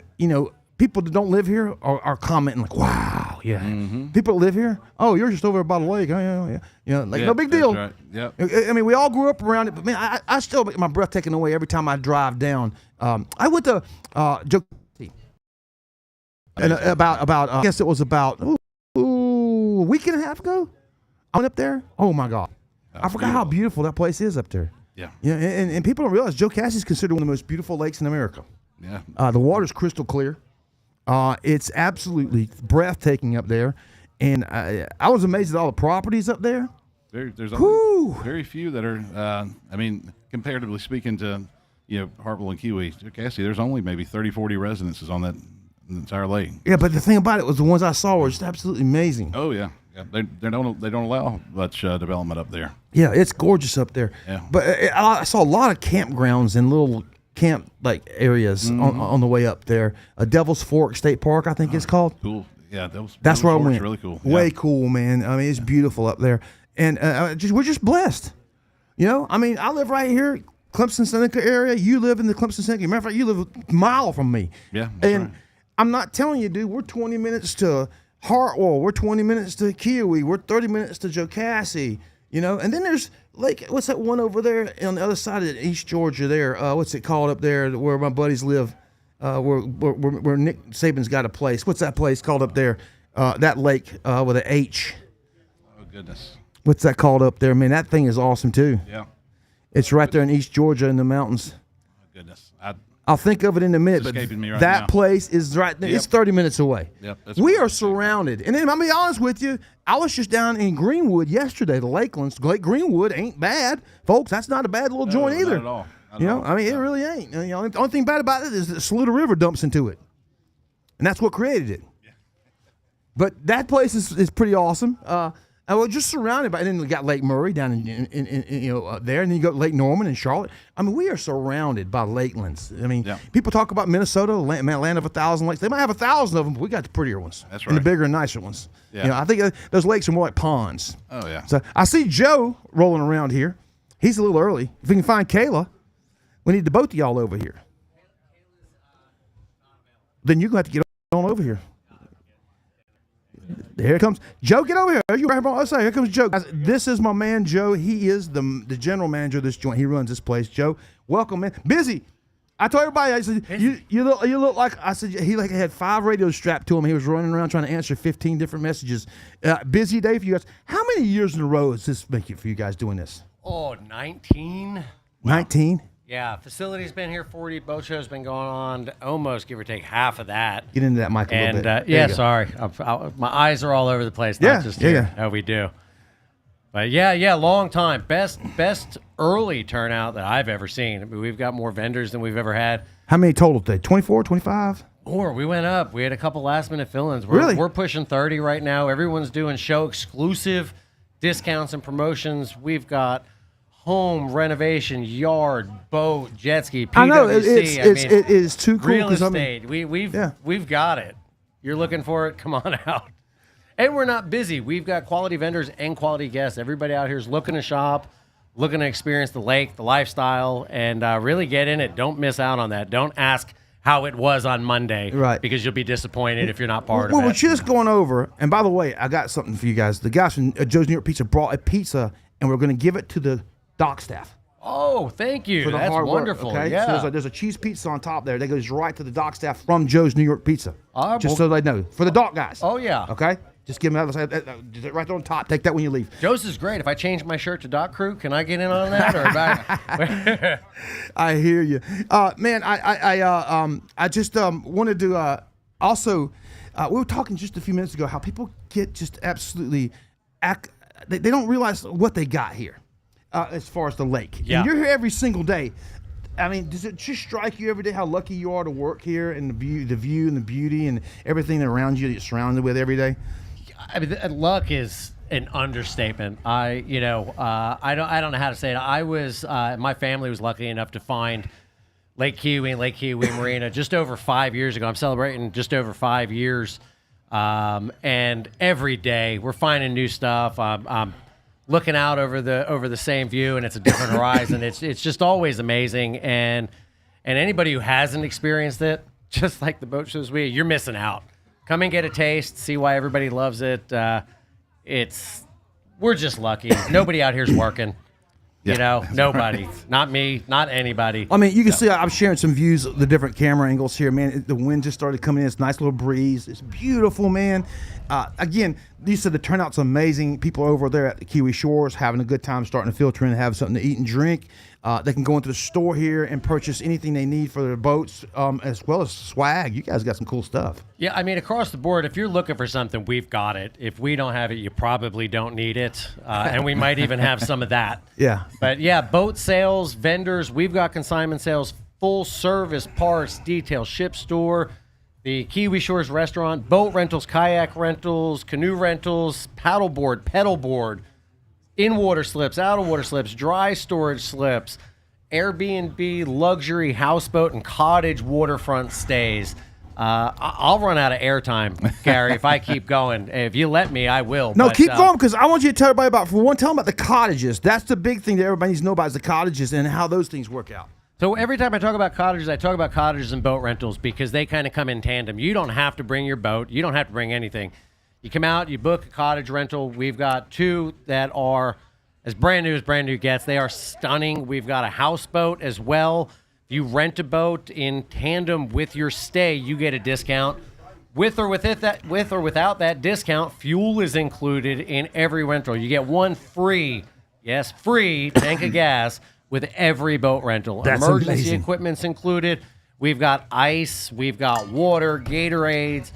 [SPEAKER 1] people that don't live here are commenting like, "Wow, yeah."
[SPEAKER 2] Mm-hmm.
[SPEAKER 1] People that live here, "Oh, you're just over by the lake." Oh, yeah. No big deal.
[SPEAKER 2] That's right. Yep.
[SPEAKER 1] I mean, we all grew up around it, but man, I still get my breath taken away every time I drive down. I went to Joe, and about I guess it was about a week and a half ago. I went up there. Oh my God, I forgot how beautiful that place is up there.
[SPEAKER 2] Yeah.
[SPEAKER 1] Yeah, and people don't realize Joe Cassie's considered one of the most beautiful lakes in America.
[SPEAKER 2] Yeah.
[SPEAKER 1] The water's crystal clear. It's absolutely breathtaking up there, and I was amazed at all the properties up there.
[SPEAKER 2] There's only very few that are, comparatively speaking to, Hartwell and Kiwi, Cassie, there's only maybe 30, 40 residences on that entire lake.
[SPEAKER 1] Yeah, but the thing about it was the ones I saw were just absolutely amazing.
[SPEAKER 2] Oh, yeah. They don't allow much development up there.
[SPEAKER 1] Yeah, it's gorgeous up there.
[SPEAKER 2] Yeah.
[SPEAKER 1] But I saw a lot of campgrounds and little camp areas on the way up there. Devil's Fork State Park, I think it's called.
[SPEAKER 2] Cool. Yeah,
[SPEAKER 1] that's where I went.
[SPEAKER 2] Really cool.
[SPEAKER 1] Way cool, man. I mean, it's beautiful up there, and we're just blessed. You know, I mean, I live right here, Clemson Seneca area. You live in the Clemson Seneca. Matter of fact, you live a mile from me.
[SPEAKER 2] Yeah, that's
[SPEAKER 1] and
[SPEAKER 2] right.
[SPEAKER 1] I'm not telling you, dude. We're 20 minutes to Hartwell. We're 20 minutes to Kiowee. We're 30 minutes to Jocassee. You know, and then there's what's that one over there on the other side of East Georgia? There, what's it called up there where my buddies live? Where Nick Saban's got a place. What's that place called up there? That lake with an H.
[SPEAKER 2] Oh goodness.
[SPEAKER 1] What's that called up there? Man, that thing is awesome too.
[SPEAKER 2] Yeah.
[SPEAKER 1] It's right there in East Georgia in the mountains.
[SPEAKER 2] Oh goodness.
[SPEAKER 1] I'll think of it in a minute,
[SPEAKER 2] It's
[SPEAKER 1] but
[SPEAKER 2] escaping me right
[SPEAKER 1] that
[SPEAKER 2] now.
[SPEAKER 1] place is right there. It's 30 minutes away.
[SPEAKER 2] Yep, that's
[SPEAKER 1] We
[SPEAKER 2] right.
[SPEAKER 1] are surrounded. And then, I'll be honest with you, I was just down in Greenwood yesterday, the Lakelands. Lake Greenwood ain't bad. Folks, that's not a bad little joint
[SPEAKER 2] not
[SPEAKER 1] either.
[SPEAKER 2] at all. Not
[SPEAKER 1] You
[SPEAKER 2] at
[SPEAKER 1] know,
[SPEAKER 2] all.
[SPEAKER 1] I mean, it really ain't. You know, the only thing bad about it is that Saluda River dumps into it. And that's what created it. But that place is pretty awesome. And we're just surrounded by, and then we got Lake Murray down in there, and then you go to Lake Norman and Charlotte. I mean, we are surrounded by lakelands. I mean,
[SPEAKER 2] Yeah.
[SPEAKER 1] people talk about Minnesota, land of 1,000 lakes. They might have 1,000 of them, but we got the prettier ones.
[SPEAKER 2] That's
[SPEAKER 1] And the
[SPEAKER 2] right.
[SPEAKER 1] bigger and nicer ones.
[SPEAKER 2] Yeah.
[SPEAKER 1] You know, I think those lakes are more like ponds.
[SPEAKER 2] Oh yeah.
[SPEAKER 1] So I see Joe rolling around here. He's a little early. If we can find Kayla, we need the both of y'all over here. Then you're going to have to get on over here. Here comes Joe. Get over here. You right on. Here comes Joe. Guys, this is my man Joe. He is the general manager of this joint. He runs this place. Joe, welcome, man. Busy. I told everybody. I said you look like. I said he had 5 radios strapped to him. He was running around trying to answer 15 different messages. Busy day for you guys. How many years in a row does this make it for you guys doing this?
[SPEAKER 4] Oh, 19?
[SPEAKER 1] 19.
[SPEAKER 4] Yeah, facility's been here 40. Boat show's been going on almost, give or take, half of that.
[SPEAKER 1] Get into that mic a little
[SPEAKER 4] And
[SPEAKER 1] bit. There
[SPEAKER 4] yeah,
[SPEAKER 1] you go.
[SPEAKER 4] sorry, my eyes are all over the place. Not
[SPEAKER 1] Yeah,
[SPEAKER 4] just
[SPEAKER 1] yeah,
[SPEAKER 4] here.
[SPEAKER 1] yeah.
[SPEAKER 4] How we do. But yeah, long time. Best early turnout that I've ever seen. I mean, we've got more vendors than we've ever had.
[SPEAKER 1] How many total today? 24, 25?
[SPEAKER 4] Or we went up. We had a couple last minute fill-ins.
[SPEAKER 1] Really?
[SPEAKER 4] We're pushing 30 right now. Everyone's doing show exclusive discounts and promotions. We've got home renovation, yard, boat, jet ski, PWC.
[SPEAKER 1] I know it
[SPEAKER 4] mean,
[SPEAKER 1] is too cool.
[SPEAKER 4] real
[SPEAKER 1] 'cause I
[SPEAKER 4] estate.
[SPEAKER 1] mean,
[SPEAKER 4] We've got it. You're looking for it? Come on out. And we're not busy. We've got quality vendors and quality guests. Everybody out here is looking to shop, looking to experience the lake, the lifestyle, and really get in it. Don't miss out on that. Don't ask how it was on Monday,
[SPEAKER 1] Right.
[SPEAKER 4] Because you'll be disappointed if you're not part
[SPEAKER 1] Well,
[SPEAKER 4] of
[SPEAKER 1] we're
[SPEAKER 4] it.
[SPEAKER 1] just going over, and by the way, I got something for you guys. The guys from Joe's New York Pizza brought a pizza, and we're going to give it to the dock staff.
[SPEAKER 4] Oh, thank you.
[SPEAKER 1] For the
[SPEAKER 4] That's
[SPEAKER 1] hard
[SPEAKER 4] wonderful.
[SPEAKER 1] work, okay?
[SPEAKER 4] Yeah.
[SPEAKER 1] So there's a cheese pizza on top there that goes right to the dock staff from Joe's New York Pizza.
[SPEAKER 4] All right,
[SPEAKER 1] just
[SPEAKER 4] well-
[SPEAKER 1] so they know. For the dock guys.
[SPEAKER 4] Oh, yeah.
[SPEAKER 1] Okay? Just give them that right there on top. Take that when you leave.
[SPEAKER 4] Joe's is great. If I change my shirt to Dock Crew, can I get in on that? Or back?
[SPEAKER 1] I hear you, man. I just wanted to also. We were talking just a few minutes ago how people get just absolutely they don't realize what they got here as far as the lake.
[SPEAKER 4] Yeah.
[SPEAKER 1] And you're here every single day. I mean, does it just strike you every day how lucky you are to work here and the view and the beauty and everything around you that you're surrounded with every day?
[SPEAKER 4] I mean, luck is an understatement. I don't know how to say it. I was my family was lucky enough to find Lake Kiowee Marina just over 5 years ago. I'm celebrating just over 5 years, and every day we're finding new stuff. I'm looking out over the same view, and it's a different horizon. It's just always amazing, and anybody who hasn't experienced it, just like the boat shows you're missing out. Come and get a taste, see why everybody loves it. We're just lucky. Nobody out here's working. You know, nobody. Not me, not anybody.
[SPEAKER 1] I mean, you can see I'm sharing some views of the different camera angles here, man. The wind just started coming in. It's a nice little breeze. It's beautiful, man. Again, you said the turnout's amazing. People over there at the Kiwi Shores having a good time, starting to filter in and have something to eat and drink. They can go into the store here and purchase anything they need for their boats, as well as swag. You guys got some cool stuff.
[SPEAKER 4] Yeah, I mean, across the board, if you're looking for something, we've got it. If we don't have it, you probably don't need it. And we might even have some of that.
[SPEAKER 1] Yeah.
[SPEAKER 4] But yeah, boat sales, vendors, we've got consignment sales, full service parts, detail, ship store, the Kiwi Shores restaurant, boat rentals, kayak rentals, canoe rentals, paddleboard, pedalboard, in-water slips, out-of-water slips, dry storage slips, Airbnb, luxury houseboat, and cottage waterfront stays. I'll run out of airtime, Gary, if I keep going. If you let me, I will.
[SPEAKER 1] No,
[SPEAKER 4] but,
[SPEAKER 1] keep going, because I want you to tell everybody about, for one, tell them about the cottages. That's the big thing that everybody needs to know about, is the cottages and how those things work out.
[SPEAKER 4] So every time I talk about cottages and boat rentals, because they kind of come in tandem. You don't have to bring your boat. You don't have to bring anything. You come out, you book a cottage rental. We've got 2 that are as brand new gets. They are stunning. We've got a houseboat as well. If you rent a boat in tandem with your stay, you get a discount. With or without that discount, fuel is included in every rental. You get 1 free tank of gas with every boat rental.
[SPEAKER 1] That's
[SPEAKER 4] Emergency
[SPEAKER 1] amazing.
[SPEAKER 4] equipment's included. We've got ice, we've got water, Gatorades,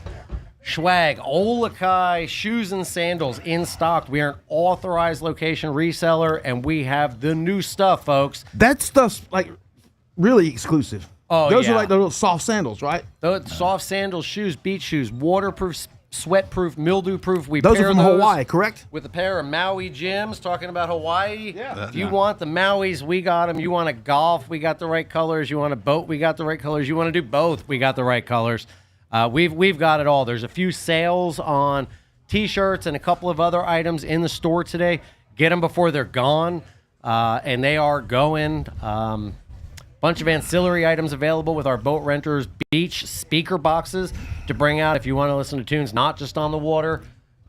[SPEAKER 4] swag, Olakai, shoes and sandals in stock. We are an authorized location reseller, and we have the new stuff, folks.
[SPEAKER 1] That stuff's like really exclusive.
[SPEAKER 4] Oh,
[SPEAKER 1] those
[SPEAKER 4] yeah.
[SPEAKER 1] are like the little soft sandals, right?
[SPEAKER 4] Those soft sandals, shoes, beach shoes, waterproof, sweat-proof, mildew-proof.
[SPEAKER 1] Those are from Hawaii, correct?
[SPEAKER 4] With a pair of Maui gyms. Talking about Hawaii.
[SPEAKER 1] Yeah.
[SPEAKER 4] If you want the Mauis, we got them. You want to golf, we got the right colors. You want a boat, we got the right colors. You want to do both, we got the right colors. We've got it all. There's a few sales on T-shirts and a couple of other items in the store today. Get them before they're gone, and they are going. Bunch of ancillary items available with our boat renters, beach speaker boxes to bring out if you want to listen to tunes, not just on the water.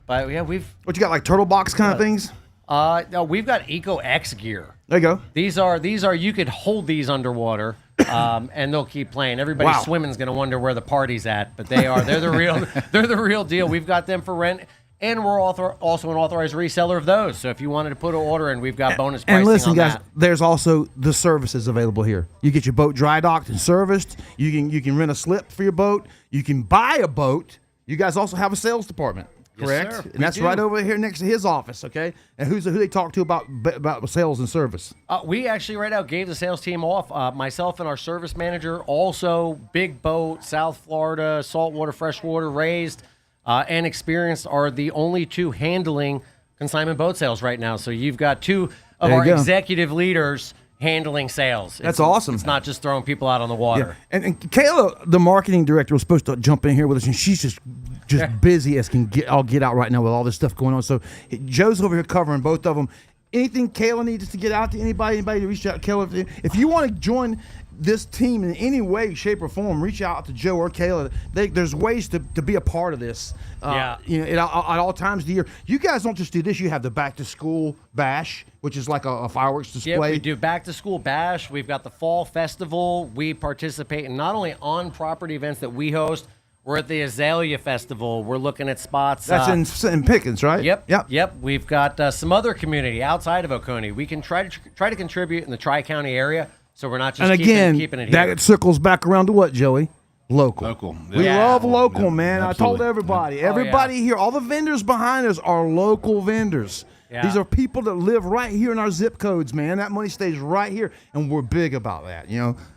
[SPEAKER 4] But yeah,
[SPEAKER 1] What you got, like turtle box kind of things?
[SPEAKER 4] no, we've got Eco X gear.
[SPEAKER 1] There you go.
[SPEAKER 4] These are you could hold these underwater, and they'll keep playing. Everybody
[SPEAKER 1] Wow.
[SPEAKER 4] swimming's gonna wonder where the party's at, but they're the real deal. We've got them for rent. And we're also an authorized reseller of those. So if you wanted to put an order in, we've got bonus pricing
[SPEAKER 1] And listen,
[SPEAKER 4] on
[SPEAKER 1] guys,
[SPEAKER 4] that.
[SPEAKER 1] there's also the services available here. You get your boat dry docked and serviced. You can rent a slip for your boat. You can buy a boat. You guys also have a sales department,
[SPEAKER 4] Yes,
[SPEAKER 1] correct?
[SPEAKER 4] sir.
[SPEAKER 1] And
[SPEAKER 4] We
[SPEAKER 1] that's
[SPEAKER 4] do.
[SPEAKER 1] right over here next to his office, okay? And who they talk to about sales and service?
[SPEAKER 4] We actually right now gave the sales team off. Myself and our service manager, also big boat, South Florida, saltwater, freshwater, raised, and experienced, are the only 2 handling consignment boat sales right now. So you've got 2 of
[SPEAKER 1] There you
[SPEAKER 4] our
[SPEAKER 1] go.
[SPEAKER 4] executive leaders handling sales.
[SPEAKER 1] That's awesome.
[SPEAKER 4] It's not just throwing people out on the water.
[SPEAKER 1] And Kayla, the marketing director, was supposed to jump in here with us, and she's just busy as can get out right now with all this stuff going on. So Joe's over here covering both of them. Anything Kayla needs to get out to anybody to reach out to Kayla? If you want to join this team in any way, shape, or form, reach out to Joe or Kayla. There's ways to be a part of this.
[SPEAKER 4] Yeah.
[SPEAKER 1] At all times of the year. You guys don't just do this. You have the back to school bash, which is like a fireworks display.
[SPEAKER 4] Yeah, we do back to school bash. We've got the fall festival. We participate in not only on property events that we host. We're at the Azalea Festival. We're looking at spots.
[SPEAKER 1] That's in Pickens, right?
[SPEAKER 4] Yep. We've got some other community outside of Oconee. We can try to contribute in the Tri-County area, so we're not just
[SPEAKER 1] And again,
[SPEAKER 4] keeping it here.
[SPEAKER 1] that circles back around to what, Joey? Local.
[SPEAKER 2] Local.
[SPEAKER 1] We
[SPEAKER 2] Yeah.
[SPEAKER 1] love local,
[SPEAKER 2] Yeah,
[SPEAKER 1] man. I told
[SPEAKER 2] absolutely.
[SPEAKER 1] everybody.
[SPEAKER 4] Yeah.
[SPEAKER 1] Everybody here, all the vendors behind us are local vendors.
[SPEAKER 4] Yeah.
[SPEAKER 1] These are people that live right here in our zip codes, man. That money stays right here, and we're big about that.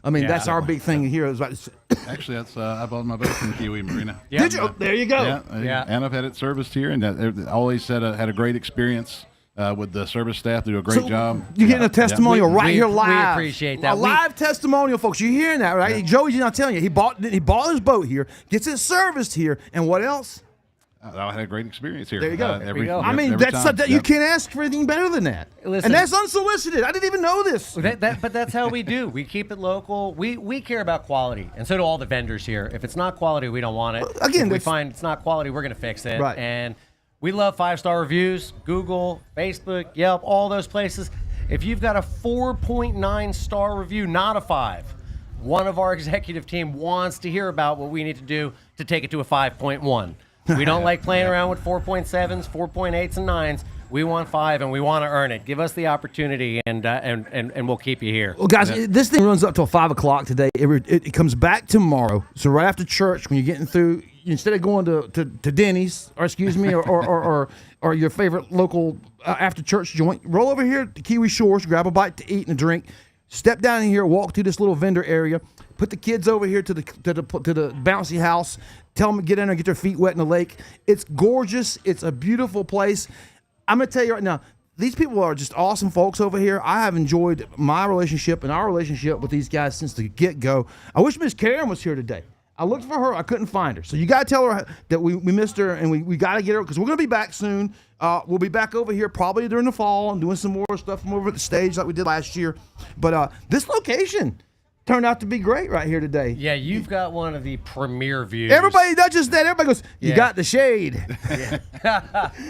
[SPEAKER 1] I mean,
[SPEAKER 4] Yeah.
[SPEAKER 1] that's our big thing here. Is like,
[SPEAKER 2] Actually, that's I bought my boat from Kiwi Marina.
[SPEAKER 4] Yeah.
[SPEAKER 1] Did you? There you go.
[SPEAKER 2] Yeah, and I've had it serviced here, and I always had a great experience with the service staff. They do a great
[SPEAKER 1] So,
[SPEAKER 2] job.
[SPEAKER 1] You're getting a testimonial right
[SPEAKER 4] We-
[SPEAKER 1] here
[SPEAKER 4] we
[SPEAKER 1] live.
[SPEAKER 4] appreciate that.
[SPEAKER 1] A live testimonial, folks. You're hearing that, right? Joey's not telling you. He bought his boat here, gets it serviced here, and what else?
[SPEAKER 2] I had a great experience here.
[SPEAKER 1] There you go.
[SPEAKER 2] Every,
[SPEAKER 4] go.
[SPEAKER 1] I mean,
[SPEAKER 2] every
[SPEAKER 1] that's
[SPEAKER 2] time.
[SPEAKER 1] that you
[SPEAKER 2] Yep.
[SPEAKER 1] can't ask for anything better than that.
[SPEAKER 4] Listen.
[SPEAKER 1] And that's unsolicited. I didn't even know this.
[SPEAKER 4] But that's how we do. We keep it local. We care about quality, and so do all the vendors here. If it's not quality, we don't want it.
[SPEAKER 1] Again,
[SPEAKER 4] if we
[SPEAKER 1] that's-
[SPEAKER 4] find it's not quality, we're going to fix it.
[SPEAKER 1] Right.
[SPEAKER 4] And we love 5-star reviews, Google, Facebook, Yelp, all those places. If you've got a 4.9 star review, not a 5, one of our executive team wants to hear about what we need to do to take it to a 5.1. We don't like playing around with 4.7s, 4.8s, and 9s. We want 5, and we want to earn it. Give us the opportunity, and we'll keep you here.
[SPEAKER 1] Well, guys, this thing runs up till 5 o'clock today. It comes back tomorrow. So right after church, when you're getting through, instead of going to Denny's, or excuse me, or your favorite local after church joint, roll over here to Kiwi Shores, grab a bite to eat and a drink. Step down in here, walk through this little vendor area. Put the kids over here to the bouncy house. Tell them to get in there and get their feet wet in the lake. It's gorgeous. It's a beautiful place. I'm going to tell you right now, these people are just awesome folks over here. I have enjoyed my relationship and our relationship with these guys since the get-go. I wish Miss Karen was here today. I looked for her. I couldn't find her. So you got to tell her that we missed her, and we got to get her because we're going to be back soon. We'll be back over here probably during the fall and doing some more stuff from over at the stage like we did last year. But this location turned out to be great right here today.
[SPEAKER 4] Yeah, you've got one of the premier views.
[SPEAKER 1] Everybody, not just that. Everybody goes, "You
[SPEAKER 4] Yeah.
[SPEAKER 1] got the shade."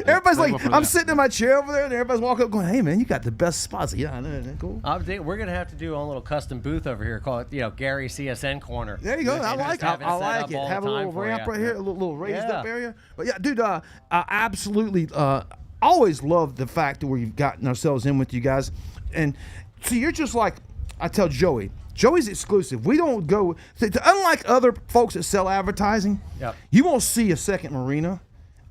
[SPEAKER 1] Everybody's like,
[SPEAKER 2] for
[SPEAKER 1] I'm
[SPEAKER 2] that.
[SPEAKER 1] sitting in my chair over there, and everybody's walking up, going, "Hey, man, you got the best spots." Yeah, I know. Isn't that cool?
[SPEAKER 4] We're gonna have to do a little custom booth over here. Call it, Gary CSN Corner.
[SPEAKER 1] There you go. I
[SPEAKER 4] And
[SPEAKER 1] like
[SPEAKER 4] just
[SPEAKER 1] it.
[SPEAKER 4] have
[SPEAKER 1] I
[SPEAKER 4] set
[SPEAKER 1] like
[SPEAKER 4] up
[SPEAKER 1] it.
[SPEAKER 4] all the
[SPEAKER 1] Have a
[SPEAKER 4] time
[SPEAKER 1] little
[SPEAKER 4] for
[SPEAKER 1] ramp
[SPEAKER 4] you.
[SPEAKER 1] right here, a little raised
[SPEAKER 4] Yeah.
[SPEAKER 1] up area. But yeah, dude, I absolutely always love the fact that we've gotten ourselves in with you guys. And see, you're just like, I tell Joey. Joey's exclusive. We don't go, unlike other folks that sell advertising,
[SPEAKER 4] Yep.
[SPEAKER 1] you won't see a second marina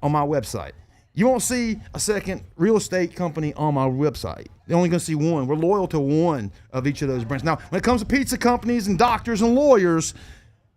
[SPEAKER 1] on my website. You won't see a second real estate company on my website. You're only going to see one. We're loyal to one of each of those brands. Now, when it comes to pizza companies and doctors and lawyers,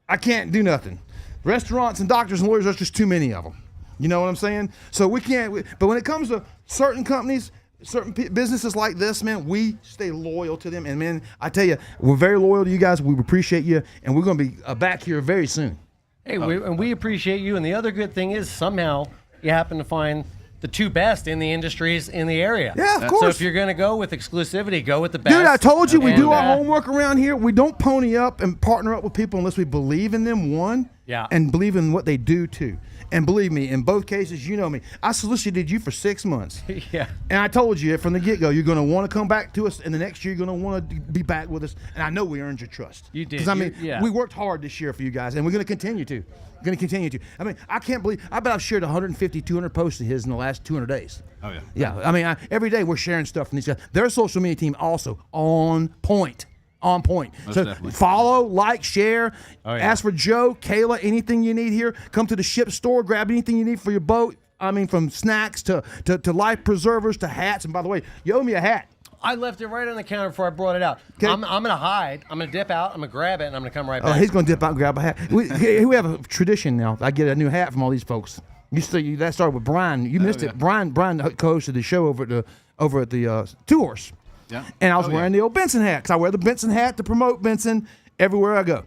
[SPEAKER 1] I can't do nothing. Restaurants and doctors and lawyers, there's just too many of them. You know what I'm saying? So we can't, but when it comes to certain companies, certain businesses like this, man, we stay loyal to them. And man, I tell you, we're very loyal to you guys. We appreciate you, and we're going to be back here very soon.
[SPEAKER 4] Hey, we appreciate you. And the other good thing is somehow you happen to find the two best in the industries in the area.
[SPEAKER 1] Yeah, of
[SPEAKER 4] So
[SPEAKER 1] course.
[SPEAKER 4] if you're going to go with exclusivity, go with the best.
[SPEAKER 1] Dude, I told you we
[SPEAKER 4] And,
[SPEAKER 1] do our homework around here. We don't pony up and partner up with people unless we believe in them, one,
[SPEAKER 4] Yeah.
[SPEAKER 1] and believe in what they do, two. And believe me, in both cases, you know me. I solicited you for 6 months.
[SPEAKER 4] Yeah.
[SPEAKER 1] And I told you from the get-go, you're going to want to come back to us, and the next year you're going to want to be back with us. And I know we earned your trust.
[SPEAKER 4] You did.
[SPEAKER 1] Because, I mean,
[SPEAKER 4] Yeah.
[SPEAKER 1] we worked hard this year for you guys, and we're going to continue to. I mean, I can't believe, I bet I've shared 150, 200 posts of his in the last 200 days.
[SPEAKER 2] Oh, yeah.
[SPEAKER 1] Yeah, I mean, every day we're sharing stuff from these guys. Their social media team also on point. On point. So
[SPEAKER 2] definitely.
[SPEAKER 1] follow, like, share.
[SPEAKER 4] Oh, yeah.
[SPEAKER 1] Ask for Joe, Kayla, anything you need here. Come to the ship store, grab anything you need for your boat. I mean, from snacks to life preservers to hats. And by the way, you owe me a hat.
[SPEAKER 4] I left it right on the counter before I brought it out.
[SPEAKER 1] 'Kay.
[SPEAKER 4] I'm going to hide. I'm going to dip out. I'm going to grab it, and I'm going to come right
[SPEAKER 1] Oh,
[SPEAKER 4] back.
[SPEAKER 1] he's going to dip out and grab a hat. We have a tradition now. I get a new hat from all these folks. That started with Brian. You missed
[SPEAKER 2] yeah.
[SPEAKER 1] it. Brian co-hosted the show over at the Two Horse.
[SPEAKER 2] Yeah.
[SPEAKER 1] And I was
[SPEAKER 2] Oh,
[SPEAKER 1] wearing
[SPEAKER 2] yeah.
[SPEAKER 1] the old Benson hat because I wear the Benson hat to promote Benson everywhere I go.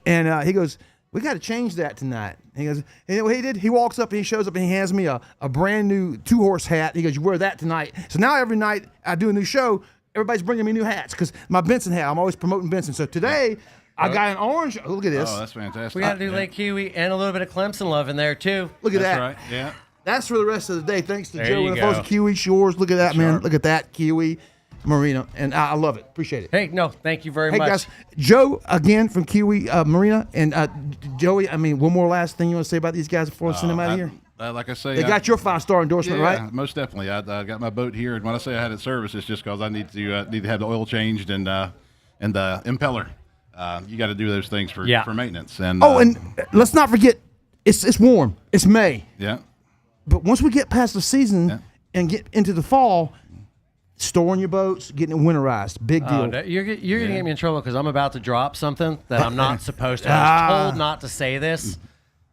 [SPEAKER 1] And he goes, "We got to change that tonight." And he goes, and you know what he did? He walks up and he shows up and he hands me a brand new Two Horse hat. He goes, "You wear that tonight." So now every night I do a new show, everybody's bringing me new hats because my Benson hat, I'm always promoting Benson. So today I got an orange. Oh, look at this.
[SPEAKER 2] Oh, that's fantastic.
[SPEAKER 4] We got to do
[SPEAKER 2] Yeah.
[SPEAKER 4] Lake Kiwi and a little bit of Clemson love in there, too.
[SPEAKER 1] Look at
[SPEAKER 2] That's
[SPEAKER 1] that.
[SPEAKER 2] right. Yeah.
[SPEAKER 1] That's for the rest of the day. Thanks to
[SPEAKER 4] There
[SPEAKER 1] Joe
[SPEAKER 4] you
[SPEAKER 1] and the folks
[SPEAKER 4] go.
[SPEAKER 1] at Kiwi Shores. Look at that, man.
[SPEAKER 2] Sharp.
[SPEAKER 1] Look at that, Kiwi Marina. And I love it. Appreciate it.
[SPEAKER 4] Hey, no, thank you very
[SPEAKER 1] Hey
[SPEAKER 4] much.
[SPEAKER 1] guys, Joe again from Kiwi Marina, and Joey. I mean, one more last thing you want to say about these guys before I send them out of here?
[SPEAKER 2] Like I say,
[SPEAKER 1] They got your 5-star endorsement,
[SPEAKER 2] yeah,
[SPEAKER 1] right?
[SPEAKER 2] most definitely. I got my boat here, and when I say I had it serviced, it's just because I need to have the oil changed and the impeller. You got to do those things for maintenance. And
[SPEAKER 1] Oh, and let's not forget, it's warm. It's May,
[SPEAKER 2] yeah,
[SPEAKER 1] but once we get past the season and get into the fall, storing your boats, getting it winterized, big deal.
[SPEAKER 4] Oh, no, you're going to get me in trouble because I'm about to drop something that I'm not supposed to. I was told not to say this,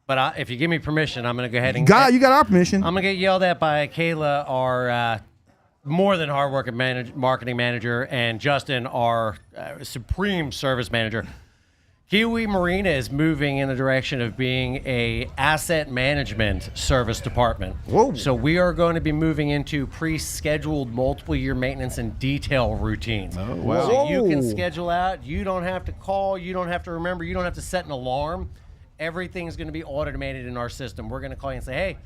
[SPEAKER 4] but if you give me permission, I'm going to go ahead and
[SPEAKER 1] God, you got our permission.
[SPEAKER 4] I'm going to get yelled at by Kayla, our more than hardworking marketing manager, and Justin, our supreme service manager. Kiwi Marina is moving in the direction of being a asset management service department.
[SPEAKER 1] Whoa.
[SPEAKER 4] So we are going to be moving into pre-scheduled multiple-year maintenance and detail routines.
[SPEAKER 2] Oh, wow.
[SPEAKER 4] So you can
[SPEAKER 1] Whoa.
[SPEAKER 4] schedule out. You don't have to call. You don't have to remember. You don't have to set an alarm. Everything's going to be automated in our system. We're going to call you and say, hey,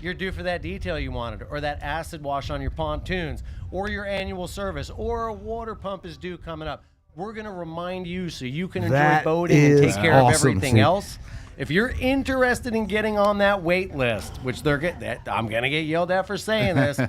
[SPEAKER 4] you're due for that detail you wanted, or that acid wash on your pontoons, or your annual service, or a water pump is due coming up. We're going to remind you so you can enjoy
[SPEAKER 1] That
[SPEAKER 4] boating and take
[SPEAKER 1] is
[SPEAKER 4] care of
[SPEAKER 1] awesome.
[SPEAKER 4] everything
[SPEAKER 1] See?
[SPEAKER 4] else. If you're interested in getting on that wait list, which I'm going to get yelled at for saying this,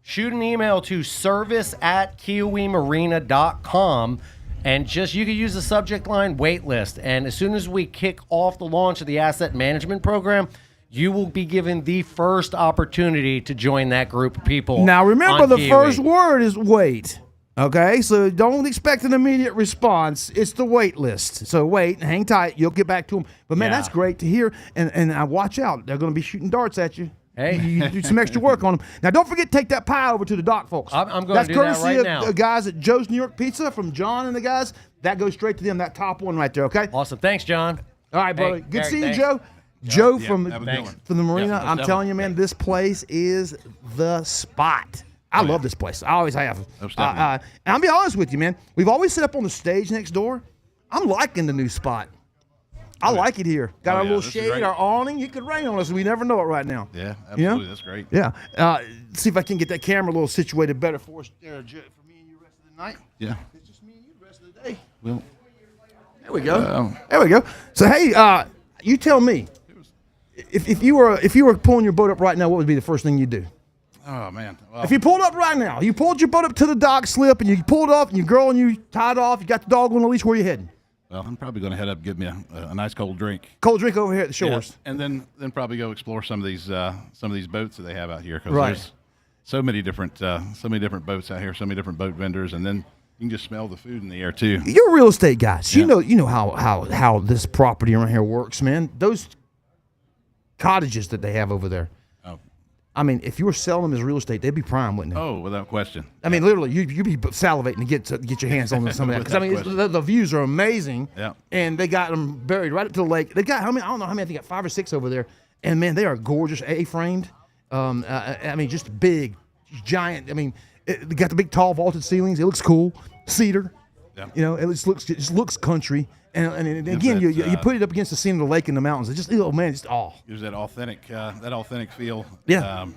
[SPEAKER 4] shoot an email to service@kiwimarina.com, and you can use the subject line wait list. And as soon as we kick off the launch of the asset management program, you will be given the first opportunity to join that group of people.
[SPEAKER 1] Now remember,
[SPEAKER 4] on
[SPEAKER 1] the
[SPEAKER 4] Kiwi.
[SPEAKER 1] first word is wait. Okay, so don't expect an immediate response. It's the wait list. So wait and hang tight. You'll get back to them. But man,
[SPEAKER 4] Yeah.
[SPEAKER 1] that's great to hear. And watch out. They're going to be shooting darts at you.
[SPEAKER 4] Hey.
[SPEAKER 1] You do some extra work on them. Now, don't forget to take that pie over to the dock, folks.
[SPEAKER 4] I'm gonna
[SPEAKER 1] That's
[SPEAKER 4] do that
[SPEAKER 1] courtesy
[SPEAKER 4] right
[SPEAKER 1] of
[SPEAKER 4] now.
[SPEAKER 1] the guys at Joe's New York Pizza from John and the guys. That goes straight to them, that top one right there, okay?
[SPEAKER 4] Awesome. Thanks, John.
[SPEAKER 1] All right, brother.
[SPEAKER 4] Hey,
[SPEAKER 1] Good
[SPEAKER 4] Derek,
[SPEAKER 1] seeing you,
[SPEAKER 4] thanks.
[SPEAKER 1] Joe. Joe
[SPEAKER 2] Yeah,
[SPEAKER 1] from
[SPEAKER 2] have a good one.
[SPEAKER 1] from the marina.
[SPEAKER 2] Yeah, most
[SPEAKER 1] I'm telling you, man,
[SPEAKER 2] definitely.
[SPEAKER 1] this place is the spot. I love this place. I always have.
[SPEAKER 2] Most definitely.
[SPEAKER 1] And I'll be honest with you, man. We've always set up on the stage next door. I'm liking the new spot. I like it here. Got
[SPEAKER 2] Oh,
[SPEAKER 1] our
[SPEAKER 2] yeah,
[SPEAKER 1] little
[SPEAKER 2] this is
[SPEAKER 1] shade,
[SPEAKER 2] great.
[SPEAKER 1] our awning. You could rain on us. We never know it right now.
[SPEAKER 2] Yeah,
[SPEAKER 1] You know?
[SPEAKER 2] absolutely. That's great.
[SPEAKER 1] Yeah. See if I can get that camera a little situated better for us there, for me and you the rest of the night.
[SPEAKER 2] Yeah.
[SPEAKER 1] It's just me and you the rest of the day.
[SPEAKER 2] Well,
[SPEAKER 1] There we go. There we go. So hey, you tell me, if you were pulling your boat up right now, what would be the first thing you'd do?
[SPEAKER 2] oh man. Well,
[SPEAKER 1] If you pulled up right now, you pulled your boat up to the dock slip, and you pulled off, and your girl and you tied off, you got the dog on the leash. Where you heading?
[SPEAKER 2] well, I'm probably going to head up and get me a nice cold drink.
[SPEAKER 1] Cold drink over here at the
[SPEAKER 2] Yeah,
[SPEAKER 1] shores.
[SPEAKER 2] and then probably go explore some of these boats that they have out here because
[SPEAKER 1] Right.
[SPEAKER 2] there's so many different boats out here, so many different boat vendors, and then you can just smell the food in the air too.
[SPEAKER 1] You're a real estate guy. So
[SPEAKER 2] Yeah.
[SPEAKER 1] you know how this property around here works, man. Those cottages that they have over there.
[SPEAKER 2] Oh,
[SPEAKER 1] I mean, if you were selling them as real estate, they'd be prime, wouldn't they?
[SPEAKER 2] oh, without question.
[SPEAKER 1] I mean, literally, you'd be salivating to get your hands on some of that because I mean,
[SPEAKER 2] Without question.
[SPEAKER 1] the views are amazing.
[SPEAKER 2] Yeah.
[SPEAKER 1] And they got them buried right up to the lake. They got I don't know how many. They got 5 or 6 over there, and man, they are gorgeous, A-framed. I mean, just big, giant. I mean, they got the big, tall, vaulted ceilings. It looks cool. Cedar.
[SPEAKER 2] Yeah.
[SPEAKER 1] You know, it just looks country. And again,
[SPEAKER 2] that,
[SPEAKER 1] you put it up against the scene of the lake and the mountains. It just, oh man, it's
[SPEAKER 2] Gives that authentic feel.
[SPEAKER 1] Yeah.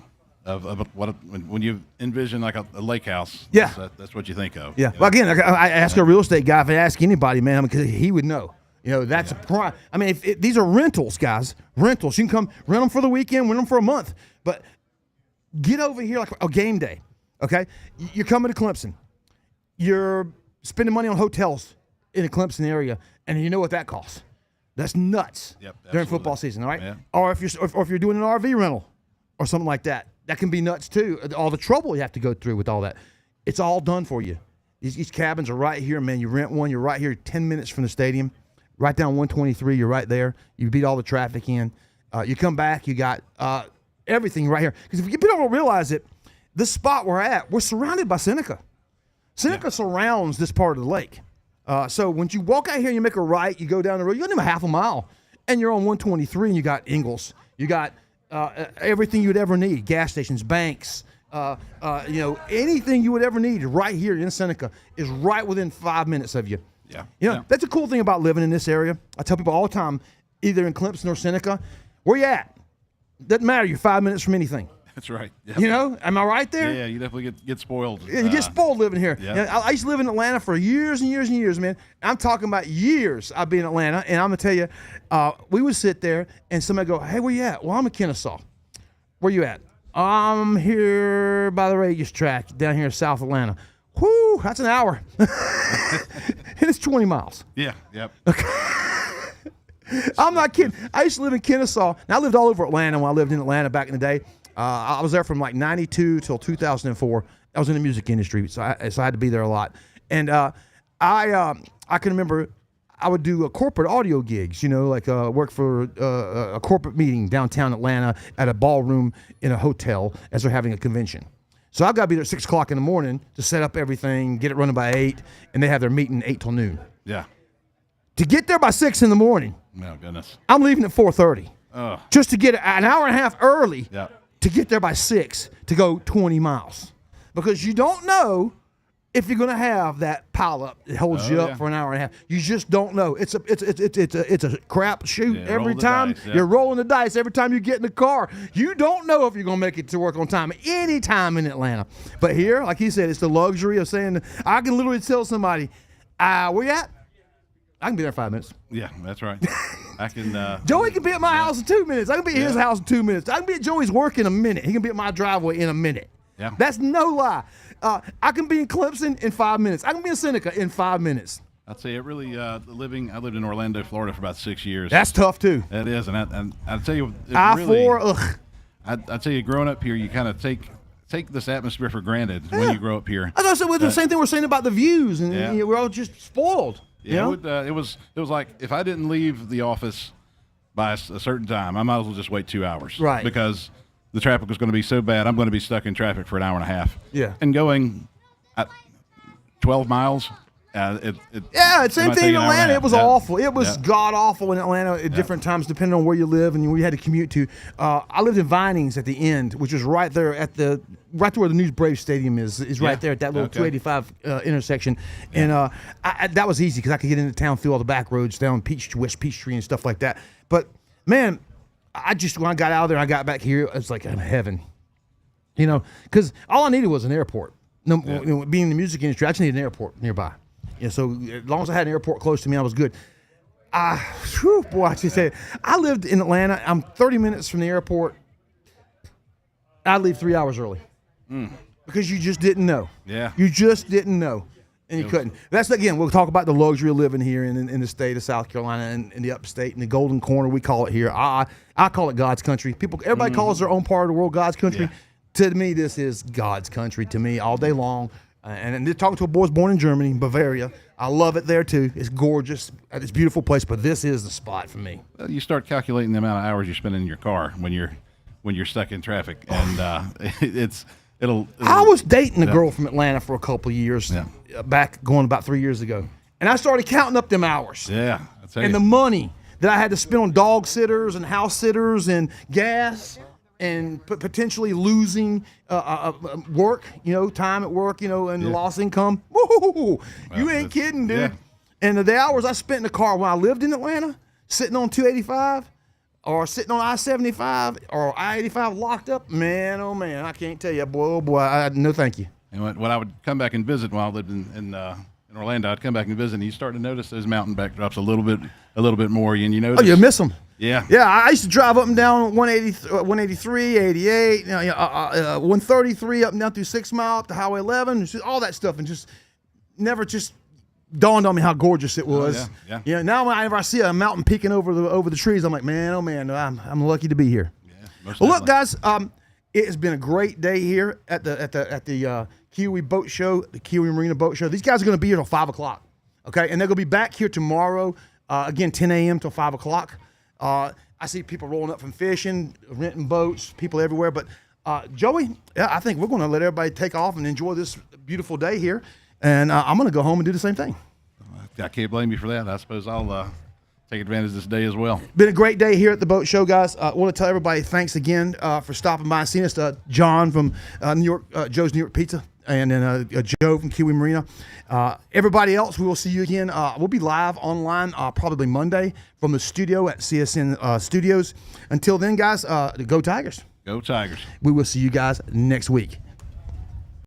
[SPEAKER 2] Of what when you envision like a lake house.
[SPEAKER 1] Yeah.
[SPEAKER 2] That's what you think of.
[SPEAKER 1] Yeah.
[SPEAKER 2] You know?
[SPEAKER 1] Well, again, I ask a real estate guy if I ask anybody, man, because he would know. You know, that's a prime. I mean, these are rentals, guys. Rentals. You can come rent them for the weekend, rent them for a month. But get over here like a game day, okay? You're coming to Clemson. You're spending money on hotels in the Clemson area, and you know what that costs. That's nuts
[SPEAKER 2] Yep,
[SPEAKER 1] during
[SPEAKER 2] absolutely.
[SPEAKER 1] football season, all right?
[SPEAKER 2] Yeah.
[SPEAKER 1] Or if you're doing an RV rental or something like that, that can be nuts too. All the trouble you have to go through with all that. It's all done for you. These cabins are right here, man. You rent one, you're right here 10 minutes from the stadium. Right down 123, you're right there. You beat all the traffic in. You come back, you got everything right here. Because if people don't realize it, this spot we're at, we're surrounded by Seneca. Seneca surrounds this part of the lake. So when you walk out here and you make a right, you go down the road, you don't even half a mile, and you're on 123, and you got Ingalls. You got everything you'd ever need: gas stations, banks, anything you would ever need right here in Seneca is right within 5 minutes of you.
[SPEAKER 2] Yeah.
[SPEAKER 1] You know,
[SPEAKER 2] Yeah.
[SPEAKER 1] that's a cool thing about living in this area. I tell people all the time, either in Clemson or Seneca, where you at? Doesn't matter. You're 5 minutes from anything.
[SPEAKER 2] That's right. Yeah.
[SPEAKER 1] You know, am I right there?
[SPEAKER 2] Yeah, you definitely get spoiled.
[SPEAKER 1] Yeah, you get spoiled living here.
[SPEAKER 2] yeah.
[SPEAKER 1] You know, I used to live in Atlanta for years and years and years, man. I'm talking about years I've been in Atlanta, and I'm going to tell you, we would sit there, and somebody go, hey, where you at? Well, I'm in Kennesaw. Where you at? I'm here by the radius track down here in South Atlanta. Whoo, that's an hour. And it's 20 miles.
[SPEAKER 2] Yeah. Yep.
[SPEAKER 1] I'm not kidding. I used to live in Kennesaw. Now, I lived all over Atlanta when I lived in Atlanta back in the day. I was there from like 92 till 2004. I was in the music industry, so I had to be there a lot. And I can remember I would do corporate audio gigs, you know, like work for a corporate meeting downtown Atlanta at a ballroom in a hotel as they're having a convention. So I've got to be there at 6 o'clock in the morning to set up everything, get it running by 8, and they have their meeting 8 till noon.
[SPEAKER 2] Yeah.
[SPEAKER 1] To get there by 6 in the morning,
[SPEAKER 2] Oh goodness.
[SPEAKER 1] I'm leaving at 4:30
[SPEAKER 2] Oh.
[SPEAKER 1] just to get an hour and a half early
[SPEAKER 2] Yeah.
[SPEAKER 1] to get there by 6 to go 20 miles. Because you don't know if you're going to have that pile up that holds you up
[SPEAKER 2] yeah.
[SPEAKER 1] for an hour and a half. You just don't know. It's a crap shoot
[SPEAKER 2] Yeah,
[SPEAKER 1] every
[SPEAKER 2] roll the
[SPEAKER 1] time.
[SPEAKER 2] dice, yeah.
[SPEAKER 1] You're rolling the dice every time you get in the car. You don't know if you're going to make it to work on time any time in Atlanta. But here, like he said, it's the luxury of saying, I can literally tell somebody, where you at? I can be there in 5 minutes.
[SPEAKER 2] Yeah. That's right. I can.
[SPEAKER 1] Joey can be at my house in 2 minutes. I can be at his house in 2 minutes. I can be at Joey's work in a minute. He can be at my driveway in a minute.
[SPEAKER 2] Yeah.
[SPEAKER 1] That's no lie. I can be in Clemson in 5 minutes. I can be in Seneca in 5 minutes.
[SPEAKER 2] I'd say it really. I lived in Orlando, Florida for about 6 years.
[SPEAKER 1] That's tough too.
[SPEAKER 2] It is, and I'd tell you, it
[SPEAKER 1] I-4,
[SPEAKER 2] really,
[SPEAKER 1] ugh.
[SPEAKER 2] I'd tell you, growing up here, you kind of take this atmosphere for granted when you grow up here.
[SPEAKER 1] I thought it was the same thing we're saying about the views, and
[SPEAKER 2] Yeah.
[SPEAKER 1] you know, we're all just spoiled. You
[SPEAKER 2] Yeah,
[SPEAKER 1] know?
[SPEAKER 2] it was like if I didn't leave the office by a certain time, I might as well just wait 2 hours.
[SPEAKER 1] Right.
[SPEAKER 2] Because the traffic was going to be so bad, I'm going to be stuck in traffic for an hour and a half.
[SPEAKER 1] Yeah.
[SPEAKER 2] And going at 12 miles
[SPEAKER 1] Yeah, same thing in Atlanta. It was awful. It was
[SPEAKER 2] Yeah.
[SPEAKER 1] god awful in Atlanta at different times, depending on where you live and where you had to commute to. I lived in Vinings at the end, which is right there right where the News Brave Stadium is right there at that little 285 intersection. And that was easy because I could get into town through all the back roads down West Peachtree and stuff like that. But man, when I got out of there, I got back here, it was like I'm in heaven. You know, because all I needed was an airport. No, being in the music industry, I just needed an airport nearby. Yeah, so as long as I had an airport close to me, I was good. Boy, I just say, I lived in Atlanta. I'm 30 minutes from the airport. I'd leave 3 hours early because you just didn't know.
[SPEAKER 2] Yeah,
[SPEAKER 1] you just didn't know, and you couldn't. That's again. We'll talk about the luxury of living here in the state of South Carolina and in the upstate, in the Golden Corner. We call it here. I call it God's country. Everybody calls their own part of the world God's country.
[SPEAKER 2] Yeah.
[SPEAKER 1] To me, this is God's country. To me, all day long. And they're talking to a boy born in Germany, Bavaria. I love it there too. It's gorgeous. It's a beautiful place. But this is the spot for me.
[SPEAKER 2] Well, you start calculating the amount of hours you spend in your car when you're stuck in traffic, and it'll.
[SPEAKER 1] I was dating a girl from Atlanta for a couple of years back, going about 3 years ago, and I started counting up them hours.
[SPEAKER 2] Yeah, I tell you.
[SPEAKER 1] And the money that I had to spend on dog sitters and house sitters and gas. And potentially losing work, time at work, and lost income. Woo! You ain't kidding, dude.
[SPEAKER 2] Yeah.
[SPEAKER 1] And the hours I spent in the car when I lived in Atlanta, sitting on 285 or sitting on I-75 or I-85 locked up, man, oh man, I can't tell you, boy, oh boy, no thank you.
[SPEAKER 2] And when I would come back and visit while I lived in Orlando, I'd come back and visit, and you start to notice those mountain backdrops a little bit more, and you notice.
[SPEAKER 1] Oh, you miss them.
[SPEAKER 2] Yeah.
[SPEAKER 1] Yeah, I used to drive up and down 183, 88, 133 up and down through 6 Mile up to Highway 11, all that stuff, and just never just dawned on me how gorgeous it was.
[SPEAKER 2] Yeah.
[SPEAKER 1] Now whenever I see a mountain peeking over the trees, I'm like, man, oh man, I'm lucky to be here.
[SPEAKER 2] Yeah.
[SPEAKER 1] Well, look, guys, it has been a great day here at the Kiwi Boat Show, the Kiwi Marina Boat Show. These guys are going to be here till 5 o'clock, okay, and they're going to be back here tomorrow, again 10 a.m. till 5 o'clock. I see people rolling up from fishing, renting boats, people everywhere. But Joey, I think we're going to let everybody take off and enjoy this beautiful day here. And I'm going to go home and do the same thing.
[SPEAKER 2] I can't blame you for that. I suppose I'll take advantage of this day as well.
[SPEAKER 1] Been a great day here at the boat show, guys. I want to tell everybody thanks again for stopping by and seeing us. John from New York, Joe's New York Pizza, and then Joe from Kiwi Marina. Everybody else, we will see you again. We'll be live online probably Monday from the studio at CSN Studios. Until then, guys, go Tigers.
[SPEAKER 2] Go Tigers.
[SPEAKER 1] We will see you guys next week.